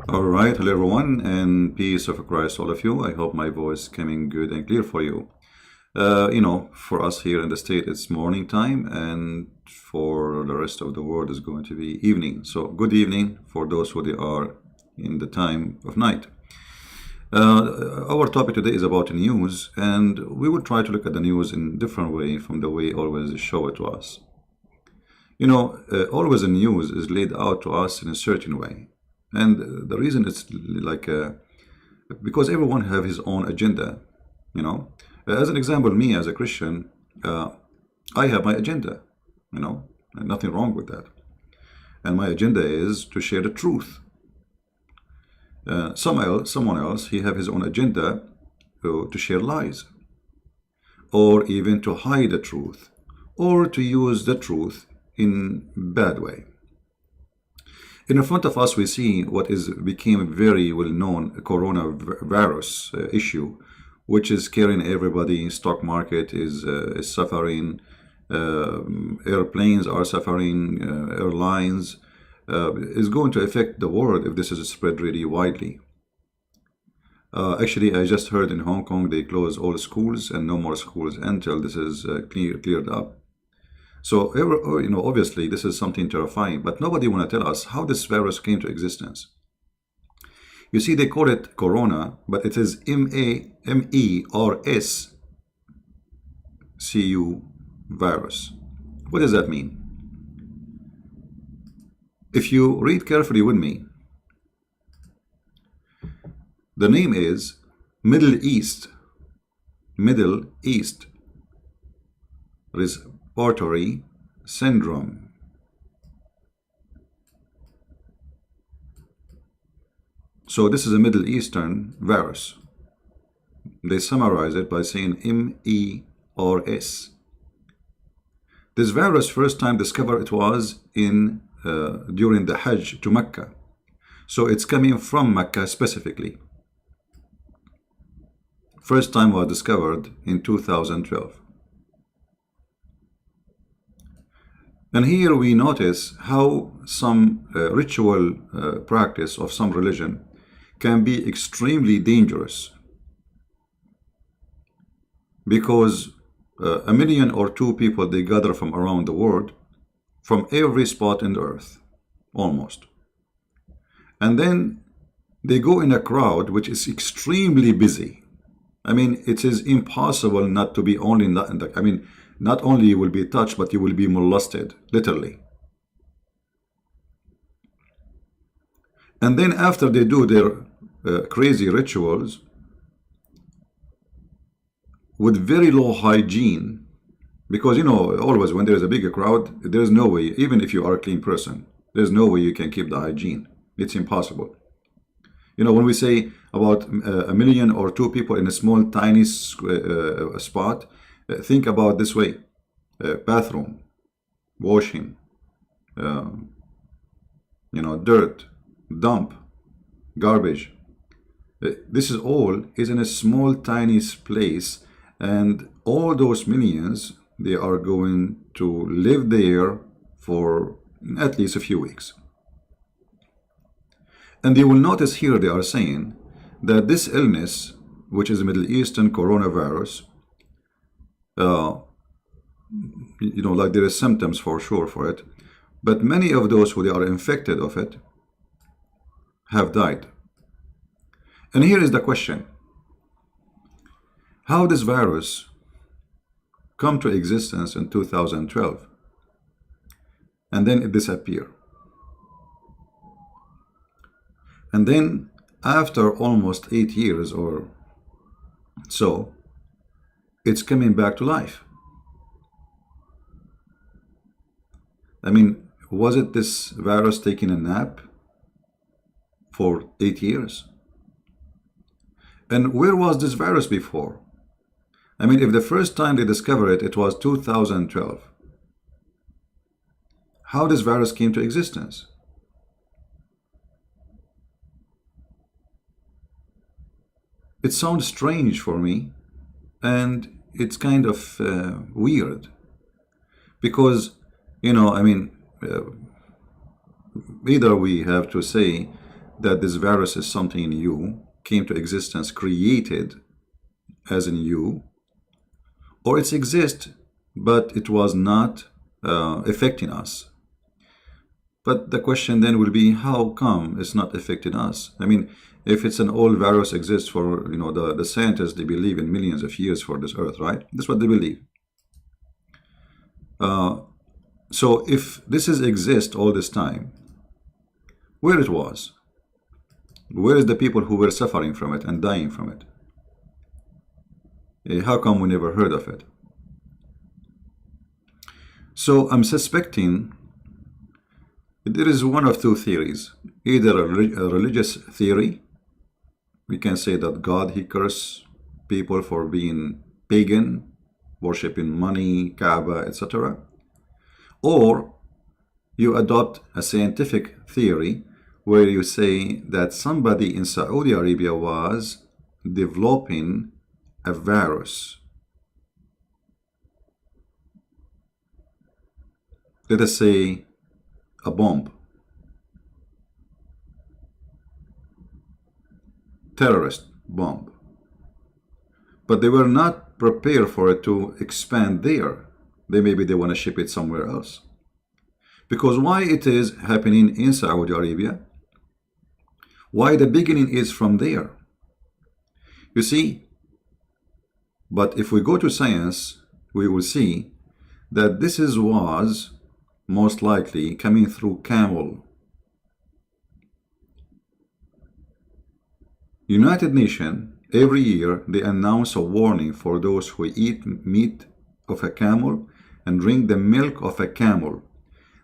All right, hello everyone, and peace of Christ, all of you. I hope my voice coming good and clear for you. For us here in the state, it's morning time, and for the rest of the world, is going to be evening. So, good evening for those who they are in the time of night. Our topic today is about news, and we will try to look at the news in different way from the way always show it to us. Always the news is laid out to us in a certain way, and the reason it's like because everyone have his own agenda. You know, as an example, me as a Christian, I have my agenda. And nothing wrong with that. And my agenda is to share the truth. Someone else, he have his own agenda to share lies, or even to hide the truth, or to use the truth in bad way. In front of us, we see what is became very well known coronavirus issue, which is scaring everybody. Stock market is suffering. Airplanes are suffering. Airlines is going to affect the world if this is spread really widely. Actually, I just heard in Hong Kong they close all schools and no more schools until this is cleared up. So, obviously, this is something terrifying, but nobody want to tell us how this virus came to existence. You see, they call it corona, but it is MERS-CU virus. What does that mean? If you read carefully with me, the name is Middle East Respiratory Syndrome. So this is a Middle Eastern virus. They summarize it by saying MERS. This virus first time discovered it was in during the Hajj to Mecca. So it's coming from Mecca specifically. First time was discovered in 2012. And here we notice how some ritual practice of some religion can be extremely dangerous, because a million or two people, they gather from around the world, from every spot in the earth, almost. And then they go in a crowd which is extremely busy. I mean, it is impossible not to be only, not only you will be touched, but you will be molested, literally. And then after they do their crazy rituals, with very low hygiene, because always when there is a bigger crowd, there's no way, even if you are a clean person, there's no way you can keep the hygiene. It's impossible. When we say about a million or two people in a small tiny spot, think about this way: bathroom, washing, dirt, dump, garbage. This is all is in a small tiny place, and all those millions, they are going to live there for at least a few weeks. And you will notice here they are saying that this illness, which is a Middle Eastern coronavirus, like there is symptoms for sure for it, but many of those who they are infected of it have died. And here is the question: how this virus come to existence in 2012 and then it disappear? And then after almost 8 years or so, it's coming back to life. I mean, was it this virus taking a nap for 8 years? And where was this virus before? I mean, if the first time they discovered it, it was 2012, how this virus came to existence? It sounds strange for me, and it's kind of weird, because, either we have to say that this virus is something in you, came to existence, created as in you, or it exists, but it was not affecting us. But the question then will be, how come it's not affecting us? I mean, if it's an old virus exists for, the scientists, they believe in millions of years for this earth, right? That's what they believe. So if this exists all this time, where it was? Where is the people who were suffering from it and dying from it? How come we never heard of it? So I'm suspecting there is one of two theories. Either a religious theory. We can say that God, he cursed people for being pagan, worshipping money, Kaaba, etc. Or you adopt a scientific theory where you say that somebody in Saudi Arabia was developing a virus. Let us say a bomb, terrorist bomb, but they were not prepared for it to expand there. Maybe they want to ship it somewhere else. Because why it is happening in Saudi Arabia? Why the beginning is from there? You see, but if we go to science, we will see that this was most likely coming through camel. United Nations, every year, they announce a warning for those who eat meat of a camel and drink the milk of a camel,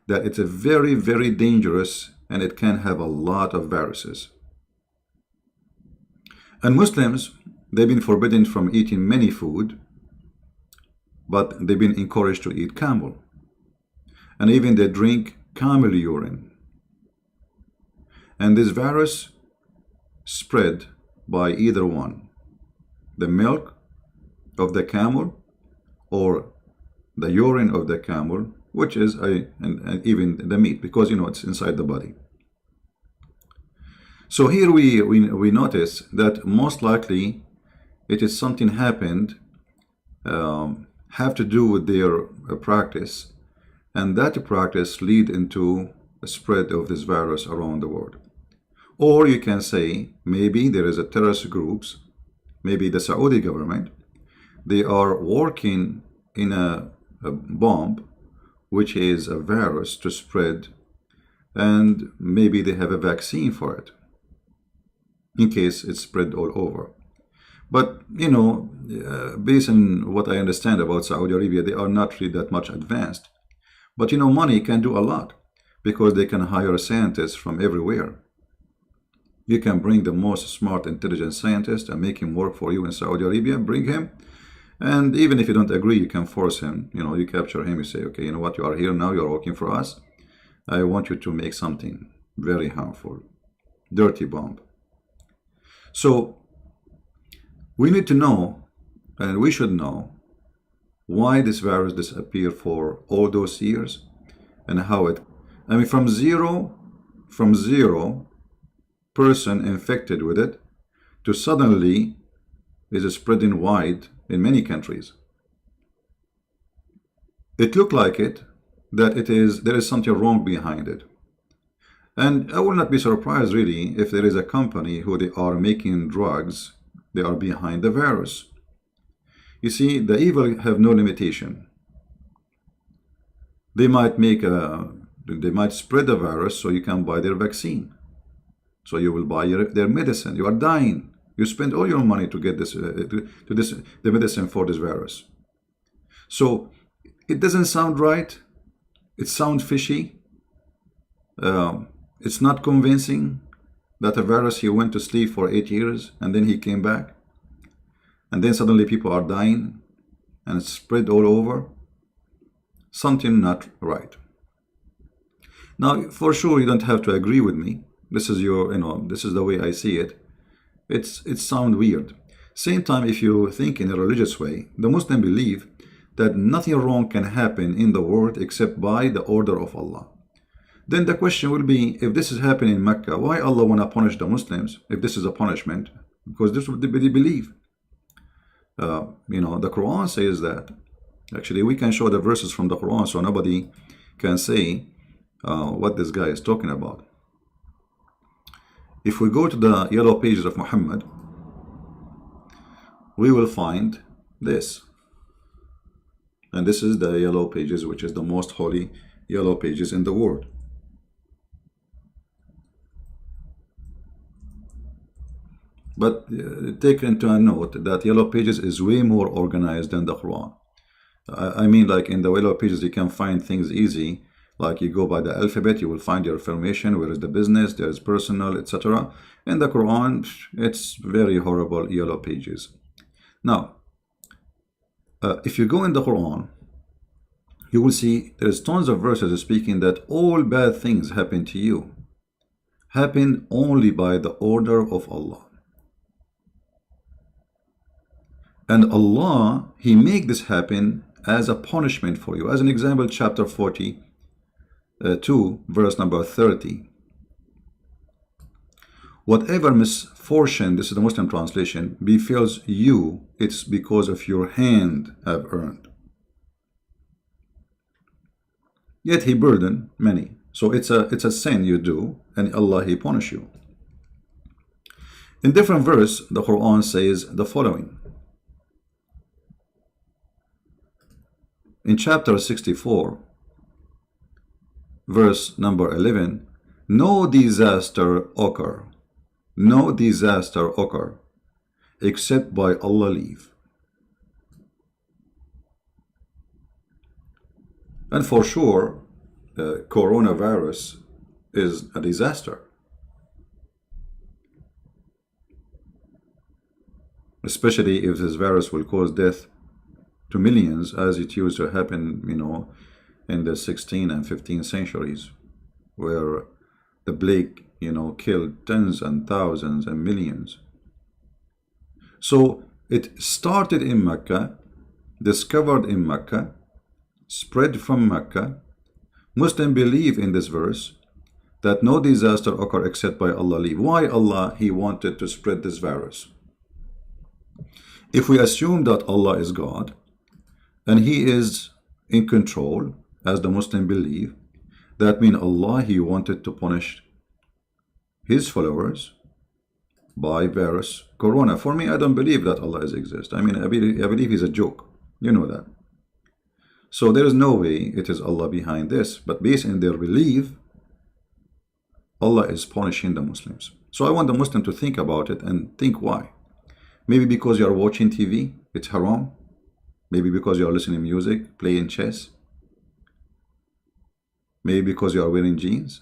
that it's a very, very dangerous and it can have a lot of viruses. And Muslims, they've been forbidden from eating many food, but they've been encouraged to eat camel. And even they drink camel urine. And this virus spread by either one, the milk of the camel or the urine of the camel, which is and even the meat, because it's inside the body. So here we notice that most likely it is something happened, have to do with their practice, and that practice lead into a spread of this virus around the world. Or you can say maybe there is a terrorist groups, maybe the Saudi government, they are working in a bomb which is a virus to spread, and maybe they have a vaccine for it in case it's spread all over. But based on what I understand about Saudi Arabia, they are not really that much advanced. But money can do a lot, because they can hire scientists from everywhere. You can bring the most smart, intelligent scientist and make him work for you in Saudi Arabia, bring him. And even if you don't agree, you can force him. You capture him, you say, okay, you know what, you are here now, you are working for us. I want you to make something very harmful, dirty bomb. So we need to know, and we should know, why this virus disappeared for all those years and how it, from zero person infected with it to suddenly is spreading wide in many countries. It looked like it, that there is something wrong behind it. And I will not be surprised really if there is a company who they are making drugs, they are behind the virus. You see, the evil have no limitation. They might spread the virus so you can buy their vaccine. So you will buy their medicine. You are dying. You spend all your money to get the medicine for this virus. So it doesn't sound right. It sounds fishy. It's not convincing that a virus, he went to sleep for 8 years and then he came back. And then suddenly people are dying and it's spread all over. Something not right. Now, for sure, you don't have to agree with me. This is this is the way I see it. It sounds weird. Same time, if you think in a religious way, the Muslim believe that nothing wrong can happen in the world except by the order of Allah. Then the question will be, if this is happening in Mecca, why Allah want to punish the Muslims if this is a punishment? Because this is what they believe. The Quran says that. Actually, we can show the verses from the Quran so nobody can say what this guy is talking about. If we go to the yellow pages of Muhammad, we will find this. And this is the yellow pages, which is the most holy yellow pages in the world. But take into note that yellow pages is way more organized than the Quran. I mean, like in the yellow pages, you can find things easy. Like you go by the alphabet, you will find your information, where is the business, there is personal, etc. In the Quran, it's very horrible yellow pages. Now, if you go in the Quran, you will see there's tons of verses speaking that all bad things happen to you, happen only by the order of Allah. And Allah, He make this happen as a punishment for you. As an example, chapter 42, verse number 30. Whatever misfortune, this is the Muslim translation, befalls you, it's because of your hand have earned. Yet He burden many. So it's a sin you do, and Allah, He punish you. In different verse, the Quran says the following. In chapter 64, verse number 11, no disaster occur, except by Allah leave. And for sure, coronavirus is a disaster. Especially if this virus will cause death to millions, as it used to happen, in the 16th and 15th centuries, where the plague, killed tens and thousands and millions. So it started in Mecca, discovered in Mecca, spread from Mecca. Muslims believe in this verse that no disaster occur except by Allah leave. Why Allah, He wanted to spread this virus? If we assume that Allah is God, and He is in control, as the Muslim believe, that means Allah, He wanted to punish His followers by virus corona. For me, I don't believe that Allah exists. I believe He's a joke. You know that. So there is no way it is Allah behind this. But based on their belief, Allah is punishing the Muslims. So I want the Muslim to think about it and think why. Maybe because you are watching TV, it's haram. Maybe because you are listening to music, playing chess. Maybe because you are wearing jeans.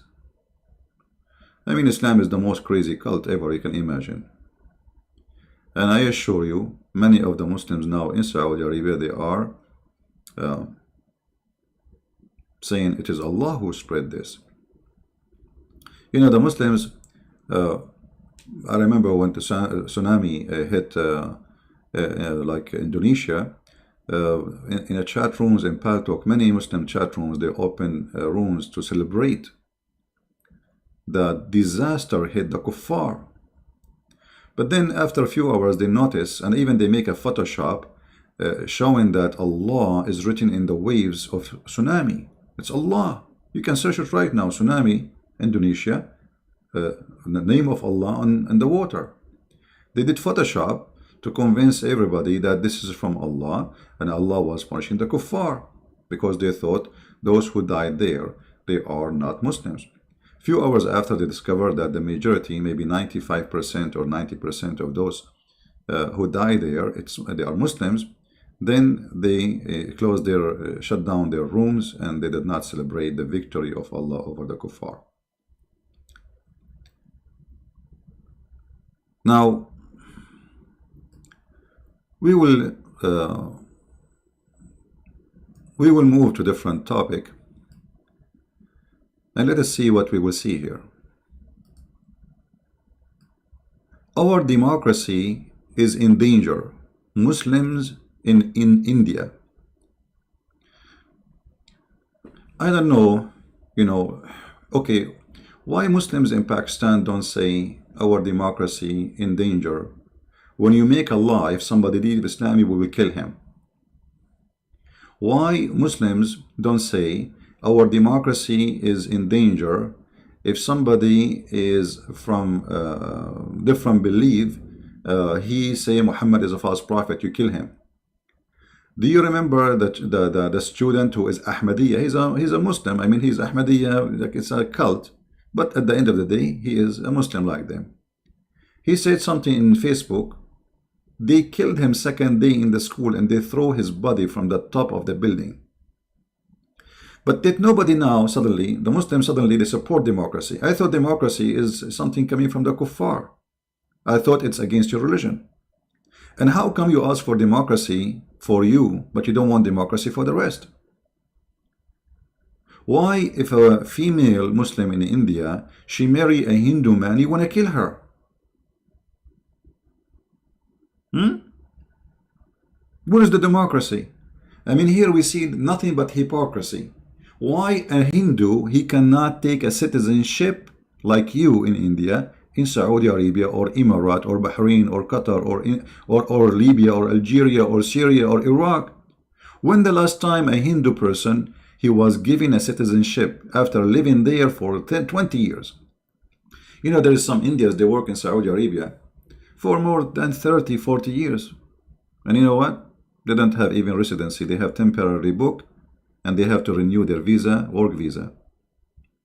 Islam is the most crazy cult ever you can imagine. And I assure you, many of the Muslims now in Saudi Arabia, they are saying it is Allah who spread this. The Muslims, I remember when the tsunami hit like Indonesia, in a chat rooms in Paltalk, many Muslim chat rooms, they open rooms to celebrate the disaster hit the kuffar. But then after a few hours they notice, and even they make a Photoshop showing that Allah is written in the waves of tsunami. It's Allah. You can search it right now, tsunami, Indonesia, the name of Allah on the water. They did Photoshop to convince everybody that this is from Allah, and Allah was punishing the kuffar, because they thought those who died there, they are not Muslims. Few hours after they discovered that the majority, maybe 95% or 90% of those who died there, they are Muslims, then they shut down their rooms, and they did not celebrate the victory of Allah over the kuffar. Now, we will move to a different topic, and let us see what we will see here. Our democracy is in danger. Muslims in India. I don't know, Okay, why Muslims in Pakistan don't say our democracy in danger? When you make a law, if somebody leaves Islam, we will kill him. Why Muslims don't say our democracy is in danger if somebody is from different belief, he say Muhammad is a false prophet, you kill him. Do you remember that the student who is Ahmadiyya? He's a Muslim. I mean, he's Ahmadiyya, like it's a cult, but at the end of the day, he is a Muslim like them. He said something in Facebook. They killed him second day in the school and they throw his body from the top of the building. But did nobody now suddenly, the Muslims suddenly, they support democracy. I thought democracy is something coming from the kuffar. I thought it's against your religion. And how come you ask for democracy for you, but you don't want democracy for the rest? Why, if a female Muslim in India, she marry a Hindu man, you want to kill her? Where is the democracy? I mean, here we see nothing but hypocrisy. Why a Hindu, he cannot take a citizenship like you in India, in Saudi Arabia or Emirat or Bahrain or Qatar or Libya or Algeria or Syria or Iraq? When the last time a Hindu person, he was given a citizenship after living there for 20 years? You know, there is some Indians, they work in Saudi Arabia for more than 30, 40 years. And you know what? They don't have even residency. They have temporary book and they have to renew their visa, work visa.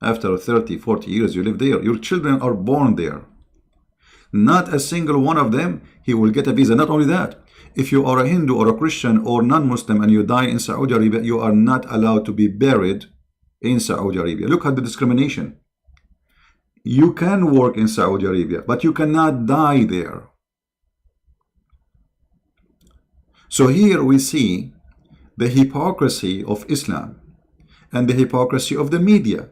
After 30, 40 years, you live there. Your children are born there. Not a single one of them, he will get a visa. Not only that, if you are a Hindu or a Christian or non-Muslim and you die in Saudi Arabia, you are not allowed to be buried in Saudi Arabia. Look at the discrimination. You can work in Saudi Arabia, but you cannot die there. So here we see the hypocrisy of Islam and the hypocrisy of the media.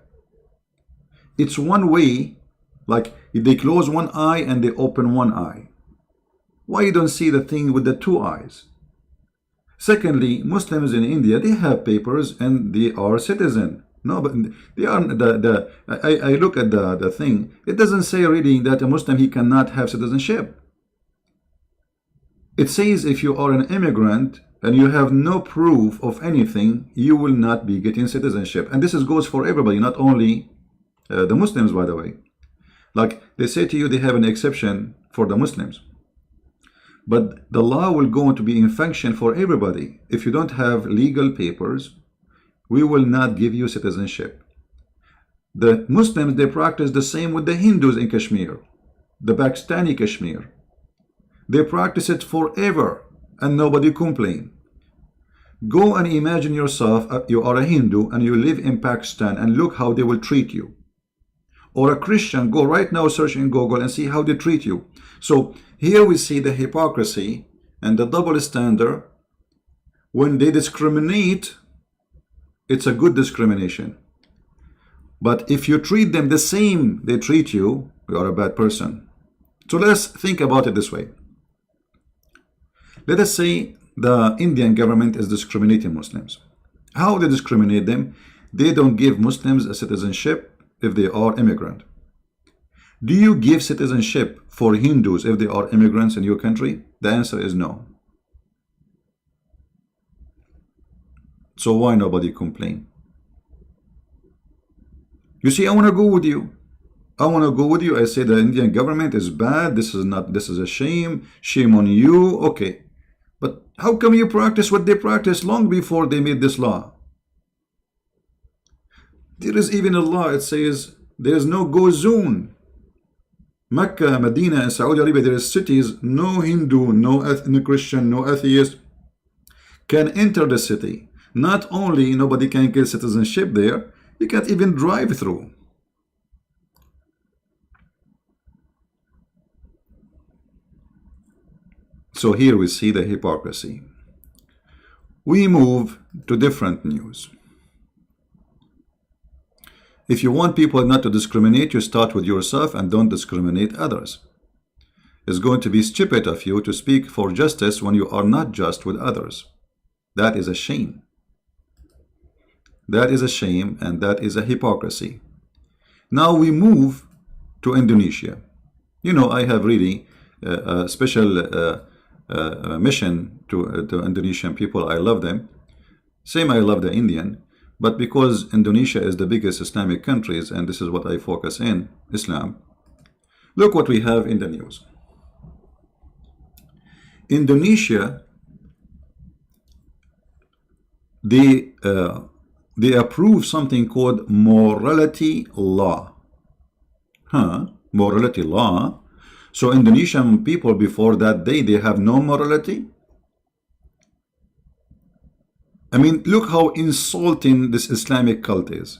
It's one way, like they close one eye and they open one eye. Why you don't see the thing with the two eyes? Secondly, Muslims in India, they have papers and they are citizen. No, but they are I look at the thing. It doesn't say really that a Muslim, he cannot have citizenship. It says if you are an immigrant and you have no proof of anything, you will not be getting citizenship. And this goes for everybody, not only the Muslims, by the way. Like they say to you, they have an exception for the Muslims. But the law will go to be in function for everybody. If you don't have legal papers, we will not give you citizenship. The Muslims, they practice the same with the Hindus in Kashmir, the Pakistani Kashmir. They practice it forever and nobody complain. Go and imagine yourself, you are a Hindu and you live in Pakistan, and look how they will treat you. Or a Christian, go right now, search in Google and see how they treat you. So here we see the hypocrisy and the double standard. When they discriminate, it's a good discrimination. But if you treat them the same they treat you, you are a bad person. So let's think about it this way. Let us say the Indian government is discriminating Muslims. How they discriminate them? They don't give Muslims a citizenship if they are immigrant. Do you give citizenship for Hindus if they are immigrants in your country? The answer is no. So why nobody complain? You see, I want to go with you. I want to go with you. I say the Indian government is bad. This is a shame. Shame on you. Okay. But how come you practice what they practiced long before they made this law? There is even a law. It says there is no go zone. Mecca, Medina, and Saudi Arabia, there is cities, no Hindu, no Christian, no atheist can enter the city. Not only nobody can get citizenship there, you can't even drive through. So here we see the hypocrisy. We move to different news. If you want people not to discriminate, you start with yourself and don't discriminate others. It's going to be stupid of you to speak for justice when you are not just with others. That is a shame. That is a shame, and that is a hypocrisy. Now we move to Indonesia. You know, I have really a special mission to Indonesian people. I love them. Same, I love the Indian. But because Indonesia is the biggest Islamic countries, and this is what I focus in, Islam, look what we have in the news. Indonesia, they approve something called morality law. Morality law. So Indonesian people before that day, they have no morality. I mean, look how insulting this Islamic cult is.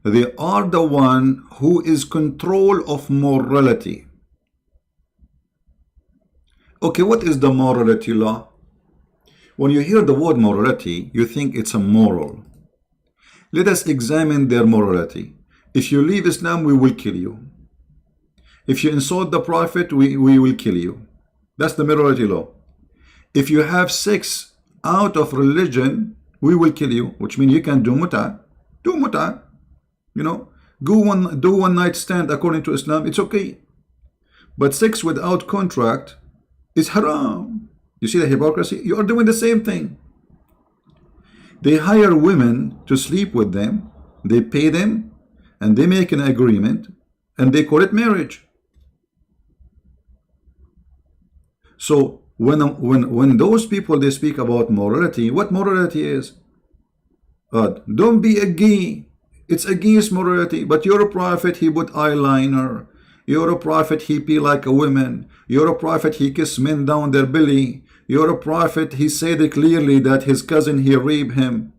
They are the one who is control of morality. Okay, what is the morality law? When you hear the word morality, you think it's a moral. Let us examine their morality. If you leave Islam, we will kill you. If you insult the Prophet, we will kill you. That's the morality law. If you have sex out of religion, we will kill you, which means you can do muta. Do muta. You know, do one night stand according to Islam, it's okay. But sex without contract is haram. You see the hypocrisy? You are doing the same thing. They hire women to sleep with them, they pay them, and they make an agreement, and they call it marriage. So when those people, they speak about morality, what morality is? Don't be a gay. It's against morality. But you're a prophet, he put eyeliner. You're a prophet, he pee like a woman. You're a prophet, he kiss men down their belly. You're a prophet, he said clearly that his cousin, he raped him.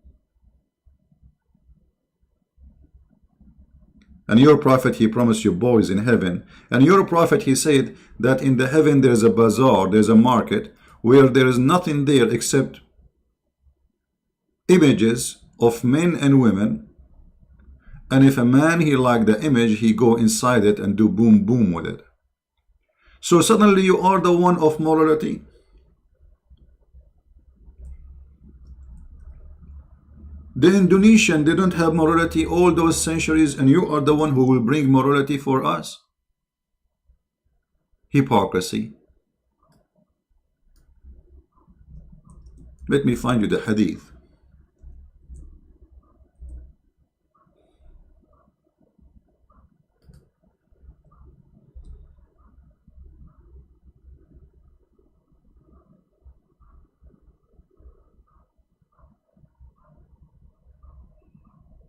And your prophet, he promised you boys in heaven. And your prophet, he said that in the heaven there is a bazaar, there's a market where there is nothing there except images of men and women. And if a man, he like the image, he go inside it and do boom boom with it. So suddenly you are the one of morality. The Indonesian, they don't have morality all those centuries, and you are the one who will bring morality for us. Hypocrisy. Let me find you the hadith.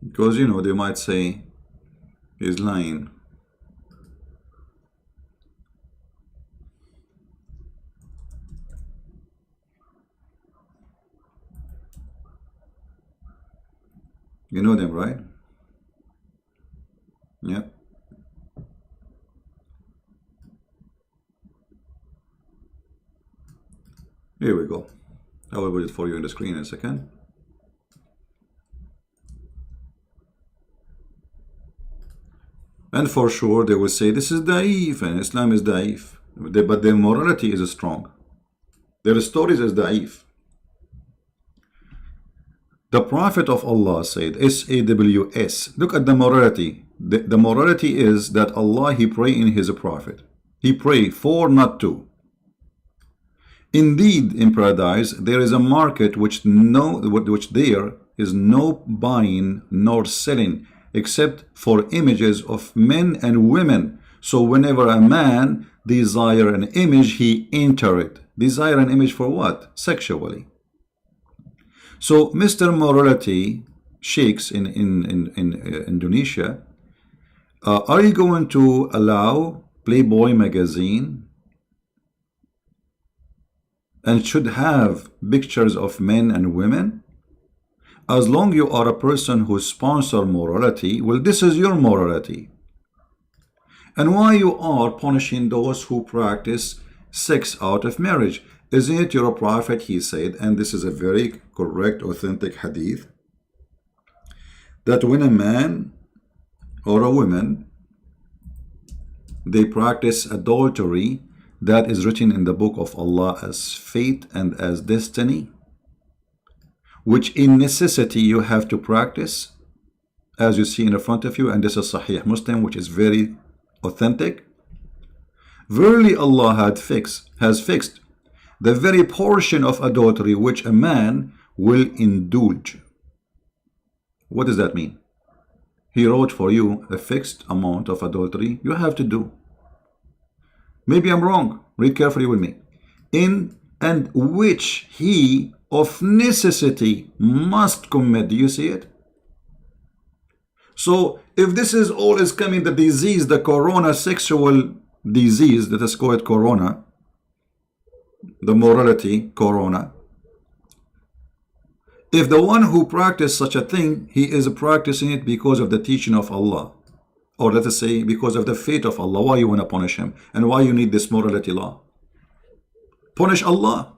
Because, you know, they might say he's lying. You know them, right? Yeah. Here we go. I will put it for you on the screen in a second. And for sure they will say this is da'if and Islam is da'if. But their morality is strong. Their stories is da'if. The Prophet of Allah said, SAWS. Look at the morality. The morality is that Allah, he pray in his Prophet. He pray for, not to. Indeed, in paradise, there is a market which there is no buying nor selling, except for images of men and women. So whenever a man desire an image, he enter it. Desire an image for what? Sexually. So Mr. Morality sheikhs in Indonesia, are you going to allow Playboy magazine and should have pictures of men and women? As long you are a person who sponsor morality, well, this is your morality. And why you are punishing those who practice sex out of marriage? Isn't it your Prophet, he said, and this is a very correct, authentic hadith, that when a man or a woman, they practice adultery, that is written in the book of Allah as fate and as destiny, which in necessity you have to practice. as you see in front of you, and this is Sahih Muslim, which is very authentic. Verily Allah has fixed the very portion of adultery which a man will indulge. What does that mean? He wrote for you a fixed amount of adultery you have to do. Maybe I'm wrong. Read carefully with me. In and which he of necessity must commit. Do you see it? So if this is all is coming, the disease, the corona sexual disease, that is called corona, the morality corona, if the one who practiced such a thing, he is practicing it because of the teaching of Allah, or let us say because of the fate of Allah, why you want to punish him and why you need this morality law? Punish Allah.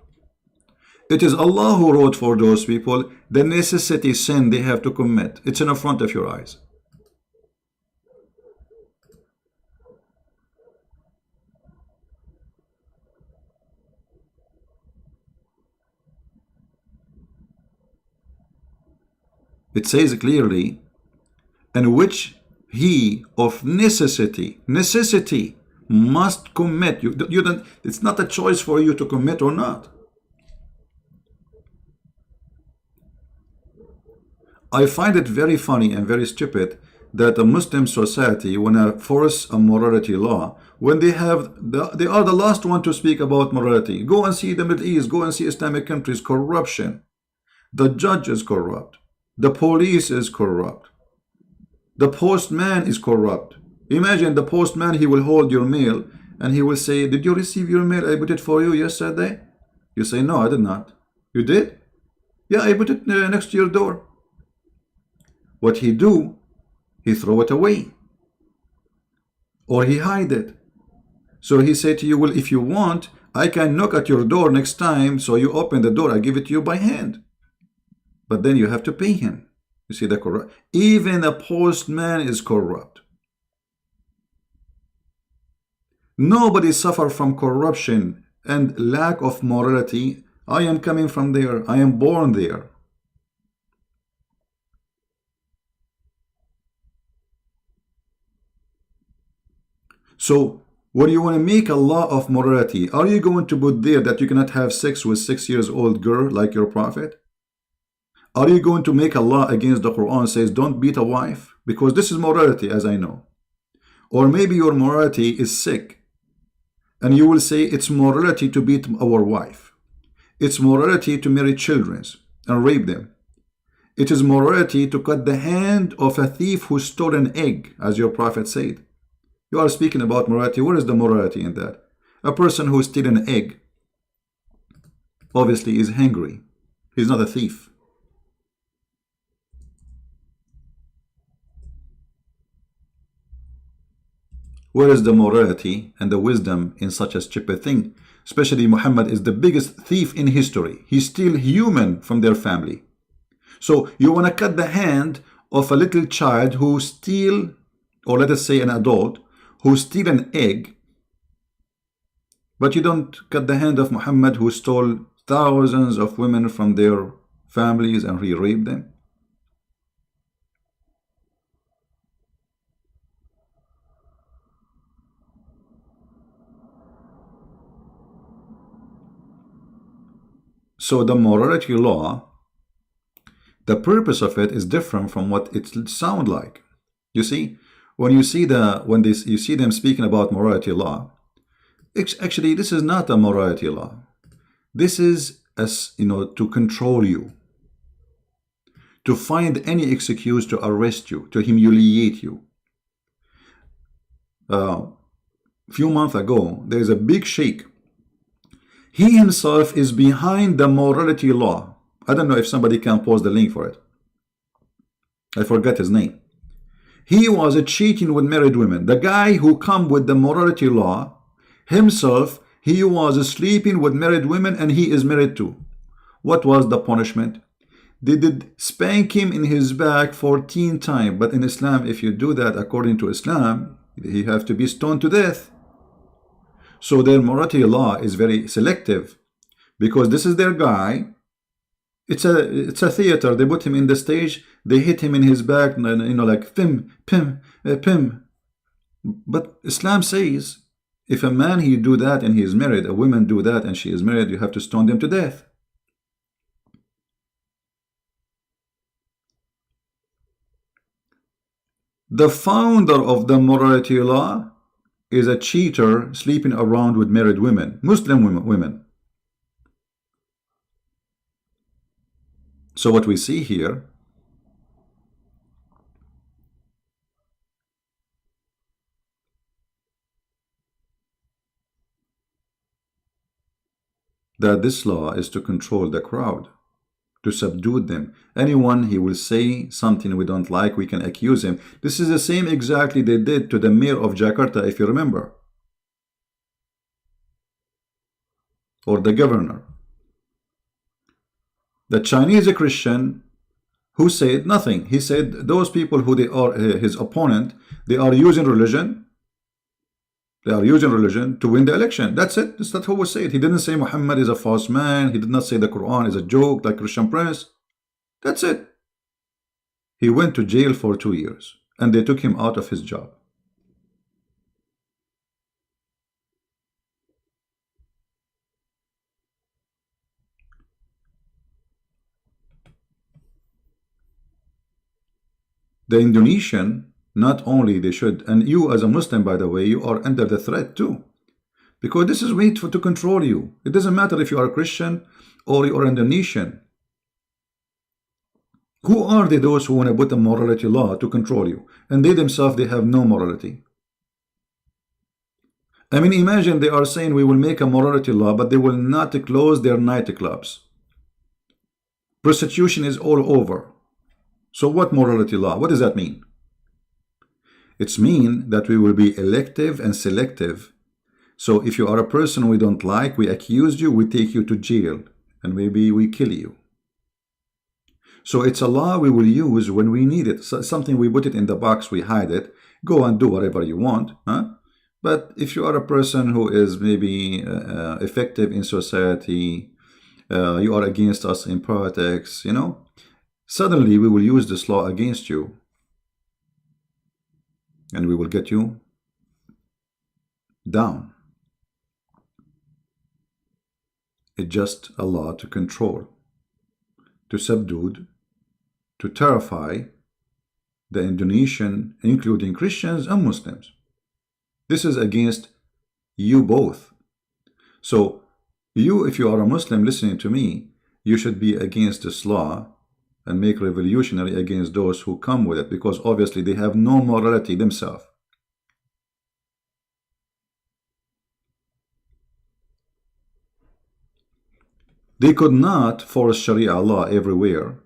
It is Allah who wrote for those people the necessity sin they have to commit. It's in front of your eyes. It says clearly, and which he of necessity must commit. You don't. It's not a choice for you to commit or not. I find it very funny and very stupid that a Muslim society, when I force a morality law, when they are the last one to speak about morality. Go and see the Middle East, go and see Islamic countries, corruption. The judge is corrupt. The police is corrupt. The postman is corrupt. Imagine the postman, he will hold your mail and he will say, did you receive your mail? I put it for you yesterday. You say, no, I did not. You did? Yeah, I put it next to your door. What he do, he throw it away. Or he hide it. So he said to you, well, if you want, I can knock at your door next time. So you open the door, I give it to you by hand. But then you have to pay him. You see the corrupt. Even a postman is corrupt. Nobody suffer from corruption and lack of morality. I am coming from there. I am born there. So when you want to make a law of morality, are you going to put there that you cannot have sex with 6-year-old girl like your prophet? Are you going to make a law against the Quran says don't beat a wife? Because this is morality, as I know. Or maybe your morality is sick and you will say it's morality to beat our wife. It's morality to marry children and rape them. It is morality to cut the hand of a thief who stole an egg, as your prophet said. You are speaking about morality. Where is the morality in that? A person who steals an egg obviously is hungry. He's not a thief. Where is the morality and the wisdom in such a stupid thing? Especially Muhammad is the biggest thief in history. He's still human from their family. So you want to cut the hand of a little child who steal, or let us say an adult, who steal an egg, but you don't cut the hand of Muhammad who stole thousands of women from their families and he raped them. So the morality law, the purpose of it is different from what it sounds like. You see, when you see you see them speaking about morality law, actually this is not a morality law. This is to control you, to find any excuse to arrest you, to humiliate you. A few months ago, there is a big sheikh. He himself is behind the morality law. I don't know if somebody can post the link for it. I forgot his name. He was cheating with married women. The guy who come with the morality law, himself, he was sleeping with married women and he is married too. What was the punishment? They did spank him in his back 14 times. But in Islam, if you do that according to Islam, he have to be stoned to death. So their morality law is very selective because this is their guy. It's a theater. They put him in the stage They hit him in his back, like pim, pim, pim. But Islam says, if a man he do that and he is married, a woman do that and she is married, you have to stone them to death. The founder of the morality law is a cheater sleeping around with married women, Muslim women. So what we see here, that this law is to control the crowd, to subdue them. Anyone he will say something we don't like, we can accuse him. This is the same exactly they did to the mayor of Jakarta, if you remember, or the governor. The Chinese Christian who said nothing. He said those people who they are his opponent, they are using religion. They are using religion to win the election. That's it. That's not how we say it. He didn't say Muhammad is a false man. He did not say the Quran is a joke like Christian Prince. That's it. He went to jail for 2 years and they took him out of his job. The Indonesian, not only they should, and you as a Muslim, by the way, you are under the threat too. Because this is made to control you. It doesn't matter if you are a Christian or you are Indonesian. Who are they, those who want to put a morality law to control you? And they themselves, they have no morality. I mean, imagine they are saying we will make a morality law, but they will not close their nightclubs. Prostitution is all over. So what morality law? What does that mean? It's mean that we will be elective and selective. So if you are a person we don't like, we accuse you, we take you to jail, and maybe we kill you. So it's a law we will use when we need it. So something we put it in the box, we hide it. Go and do whatever you want. Huh? But if you are a person who is maybe effective in society, you are against us in politics, suddenly we will use this law against you. And we will get you down. It's just a law to control, to subdue, to terrify the Indonesian, including Christians and Muslims. This is against you both. So you, if you are a Muslim listening to me, you should be against this law and make revolutionary against those who come with it, because obviously they have no morality themselves. They could not force Sharia law everywhere,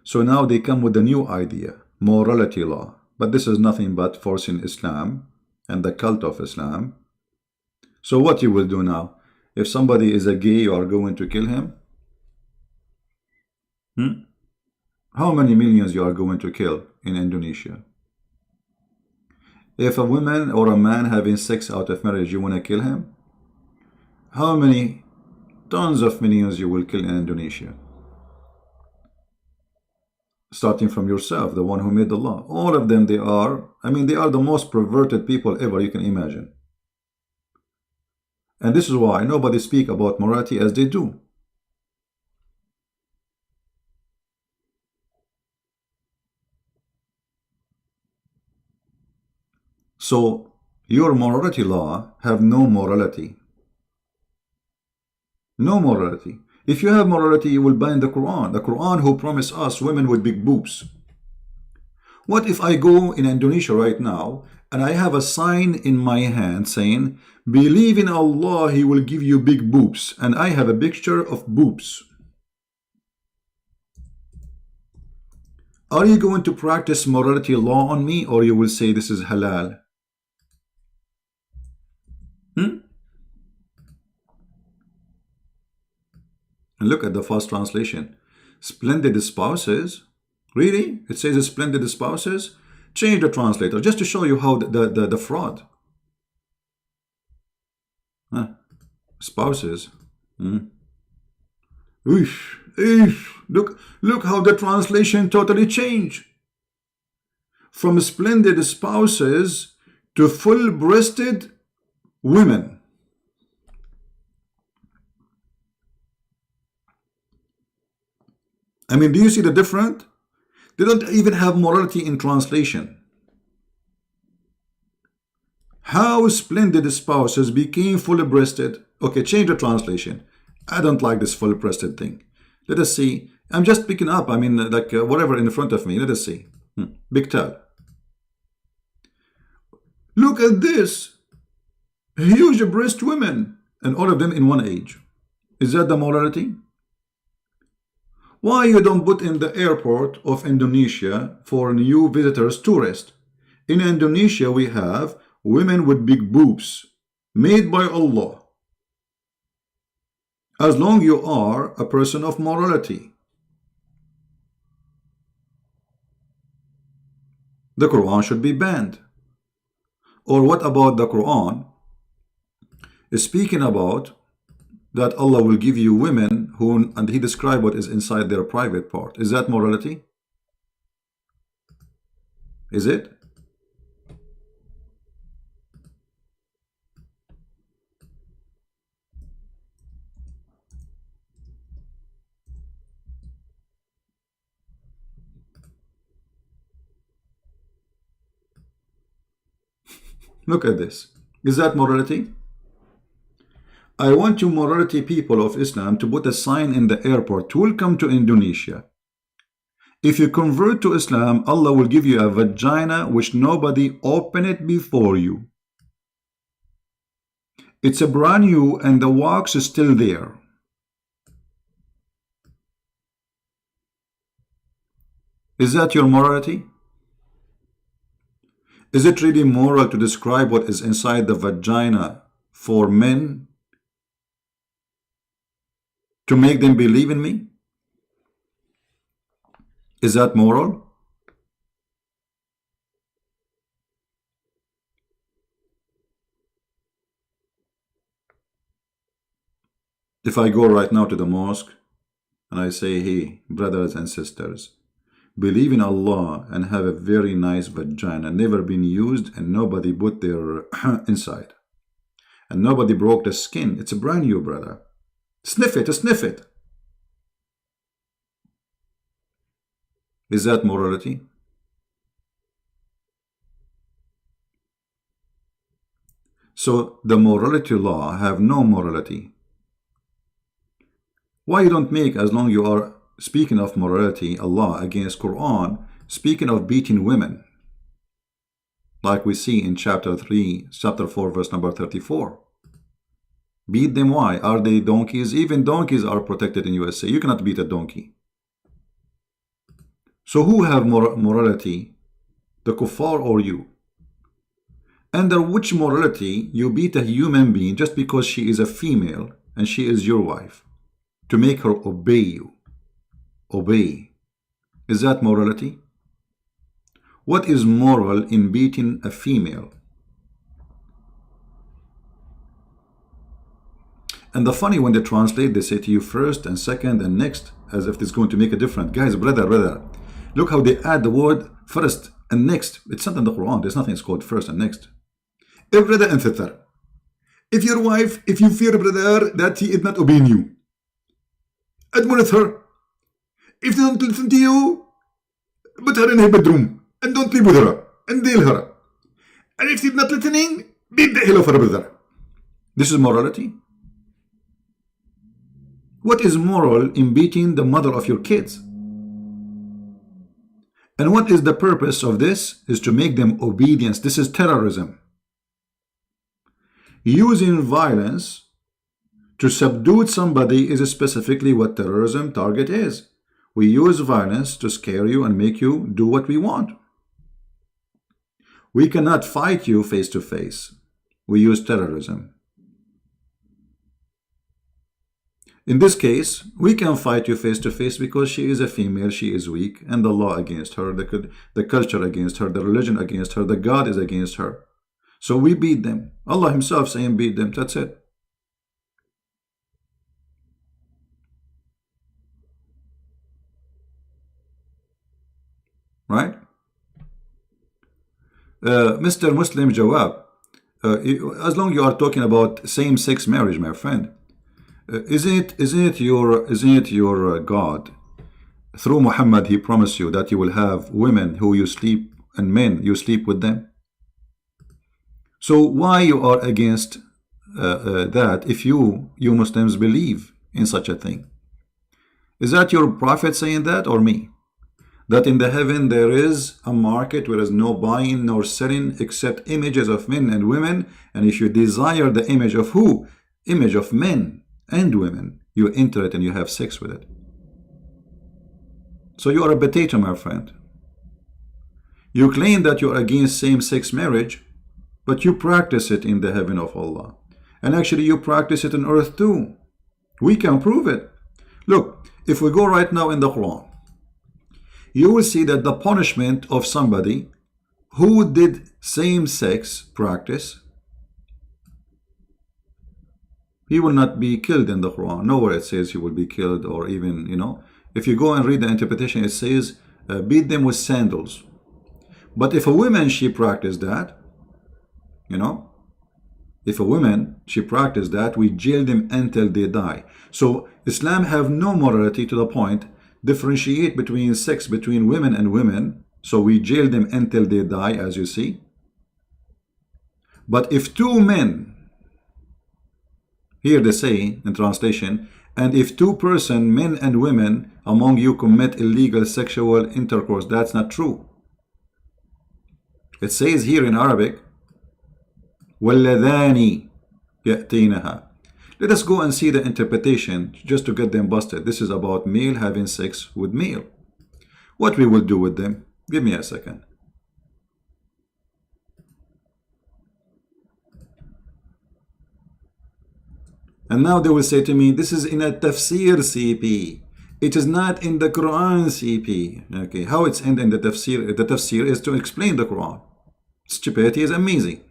so now they come with a new idea, morality law. But this is nothing but forcing Islam and the cult of Islam. So what you will do now? If somebody is a gay, you are going to kill him? How many millions you are going to kill in Indonesia? If a woman or a man having sex out of marriage, you want to kill him? How many tons of millions you will kill in Indonesia? Starting from yourself, the one who made the law. All of them, they are the most perverted people ever you can imagine. And this is why nobody speak about morality as they do. So your morality law have no morality. No morality. If you have morality, you will ban the Quran. The Quran who promised us women with big boobs. What if I go in Indonesia right now and I have a sign in my hand saying, believe in Allah, He will give you big boobs. And I have a picture of boobs. Are you going to practice morality law on me, or you will say this is halal? And look at the first translation. Splendid spouses. Really? It says splendid spouses? Change the translator just to show you how the fraud. Spouses. We Oof, oof. Look how the translation totally changed. From splendid spouses to full-breasted women. I mean, do you see the difference? They don't even have morality in translation. How splendid spouses became full-breasted. Okay, change the translation. I don't like this full-breasted thing. Let us see. I'm just picking up. I mean, like whatever in front of me. Let us see. Big tell. Look at this. Huge breast women. And all of them in one age. Is that the morality? Why you don't put in the airport of Indonesia for new visitors tourists? In Indonesia we have women with big boobs made by Allah. As long you are a person of morality. The Quran should be banned. Or what about the Quran is speaking about that Allah will give you women who, and he described what is inside their private part. Is that morality? Is it? Look at this. Is that morality? I want you morality people of Islam to put a sign in the airport. Welcome to Indonesia. If you convert to Islam, Allah will give you a vagina which nobody opened it before you. It's a brand new and the wax is still there. Is that your morality? Is it really moral to describe what is inside the vagina for men to make them believe in me? Is that moral? If I go right now to the mosque and I say, hey, brothers and sisters, believe in Allah and have a very nice vagina, never been used and nobody put their inside. And nobody broke the skin. It's a brand new, brother. Sniff it, sniff it. Is that morality? So the morality law have no morality. Why you don't make, as long you are speaking of morality, Allah against Quran, speaking of beating women, like we see in chapter 4, verse number 34. Beat them. Why? Are they donkeys? Even donkeys are protected in USA. You cannot beat a donkey. So who have morality? The kuffar or you? Under which morality you beat a human being just because she is a female and she is your wife, to make her obey you? Obey. Is that morality? What is moral in beating a female? And the funny, when they translate, they say to you first and second and next, as if it's going to make a difference. Guys, brother, look how they add the word first and next. It's not in the Quran. There's nothing called first and next. If brother and sister, if your wife, if you fear brother that he is not obeying you, admonish her. If they don't listen to you, put her in her bedroom and don't live with her and deal her. And if she's not listening, beat the hell of her brother. This is morality. What is moral in beating the mother of your kids? And what is the purpose of this? Is to make them obedience. This is terrorism. Using violence to subdue somebody is specifically what terrorism target is. We use violence to scare you and make you do what we want. We cannot fight you face to face. We use terrorism. In this case, we can fight you face to face because she is a female, she is weak, and the law against her, the culture against her, the religion against her, the God is against her. So we beat them. Allah himself saying beat them. That's it. Mr. Muslim Jawab, as long you are talking about same-sex marriage, my friend, isn't it your God? Through Muhammad, he promised you that you will have women who you sleep and men you sleep with them. So why you are against that if you Muslims believe in such a thing? Is that your prophet saying that, or me? That in the heaven there is a market where there is no buying nor selling except images of men and women, and if you desire the image of who? Image of men and women, you enter it and you have sex with it. So you are a potato, my friend. You claim that you are against same-sex marriage, but you practice it in the heaven of Allah. And actually you practice it on earth too. We can prove it. Look, if we go right now in the Quran, you will see that the punishment of somebody who did same-sex practice, he will not be killed in the Quran. Nowhere it says he will be killed, or even, if you go and read the interpretation, it says, beat them with sandals. But if a woman, she practiced that, if a woman, she practiced that, we jail them until they die. So Islam have no morality to the point, differentiate between sex between women and women. So we jail them until they die, as you see. But if two men, here they say in translation, and if two person, men and women, among you commit illegal sexual intercourse, that's not true. It says here in Arabic, وَالَّذَانِ يَأْتِينَهَا. Let us go and see the interpretation just to get them busted. This is about male having sex with male. What we will do with them? Give me a second. And now they will say to me, this is in a tafsir CP. It is not in the Quran CP. Okay, how it's in the tafsir? The tafsir is to explain the Quran. Stupidity is amazing.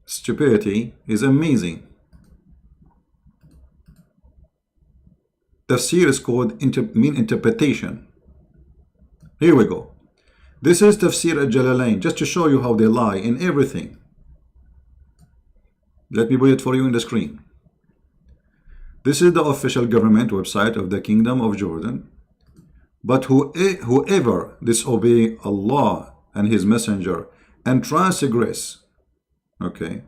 Stupidity is amazing. Tafsir is called interpretation. Here we go. This is Tafsir al-Jalalain, just to show you how they lie in everything. Let me put it for you in the screen. This is the official government website of the Kingdom of Jordan. But whoever disobey Allah and His Messenger and transgress, okay,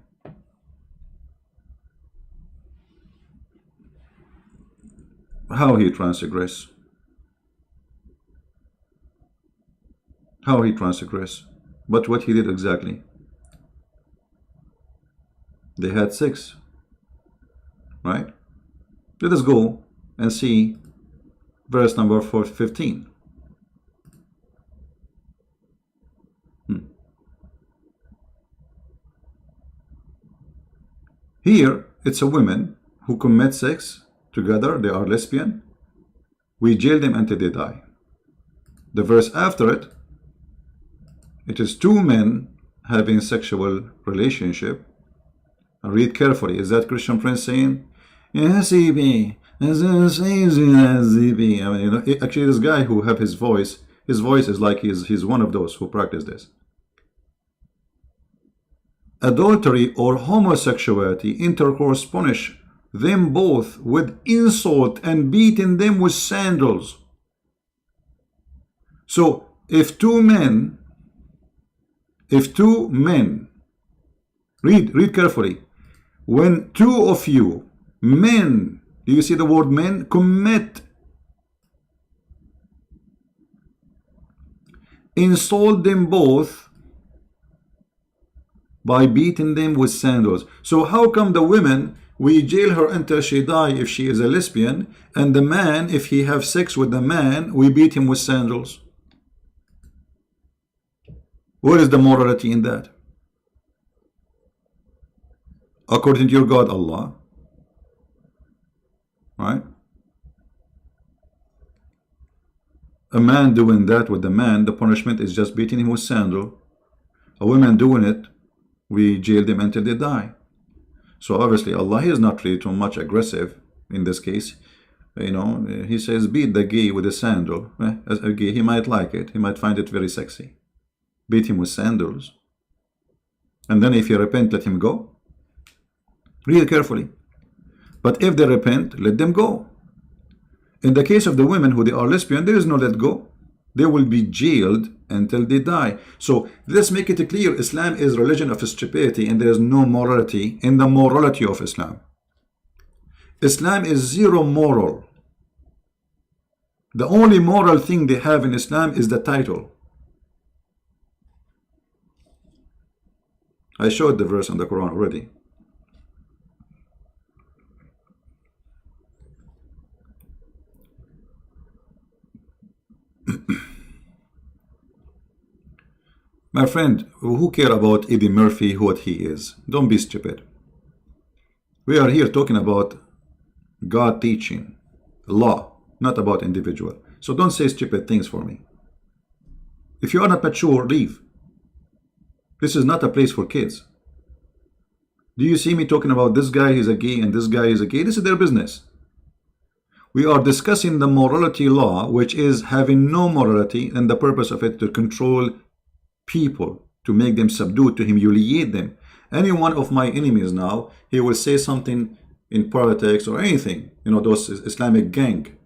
how he transgress? How he transgress? But what he did exactly? They had sex, right? Let us go and see verse number 15. Here, it's a woman who commit sex together. They are lesbian. We jail them until they die. The verse after it, it is two men having sexual relationship. Read carefully. Is that Christian Prince saying, yes, CB, actually this guy who have his voice is like he's one of those who practice this. Adultery or homosexuality, intercourse, punish them both with insult and beating them with sandals. So if two men, read carefully, when two of you men, do you see the word men, commit, insult them both by beating them with sandals. So how come the women, we jail her until she die if she is a lesbian, and the man, if he have sex with the man, we beat him with sandals? What is the morality in that? According to your God, Allah, right? A man doing that with the man, the punishment is just beating him with sandal. A woman doing it, we jail them until they die. So obviously Allah is not really too much aggressive in this case, he says, beat the gay with a sandal. As a gay, he might like it. He might find it very sexy. Beat him with sandals. And then if he repent, let him go. Read carefully. But if they repent, let them go. In the case of the women who they are lesbian, there is no let go. They will be jailed until they die. So let's make it clear. Islam is religion of stupidity, and there is no morality in the morality of Islam. Islam is zero moral. The only moral thing they have in Islam is the title. I showed the verse in the Quran already. My friend, who care about Eddie Murphy, what he is? Don't be stupid. We are here talking about God teaching, law, not about individual. So don't say stupid things for me. If you are not mature, leave. This is not a place for kids. Do you see me talking about this guy is a gay and this guy is a gay? This is their business. We are discussing the morality law, which is having no morality, and the purpose of it to control people, to make them subdue, to humiliate them. Any one of my enemies now, he will say something in politics or anything, those Islamic gang.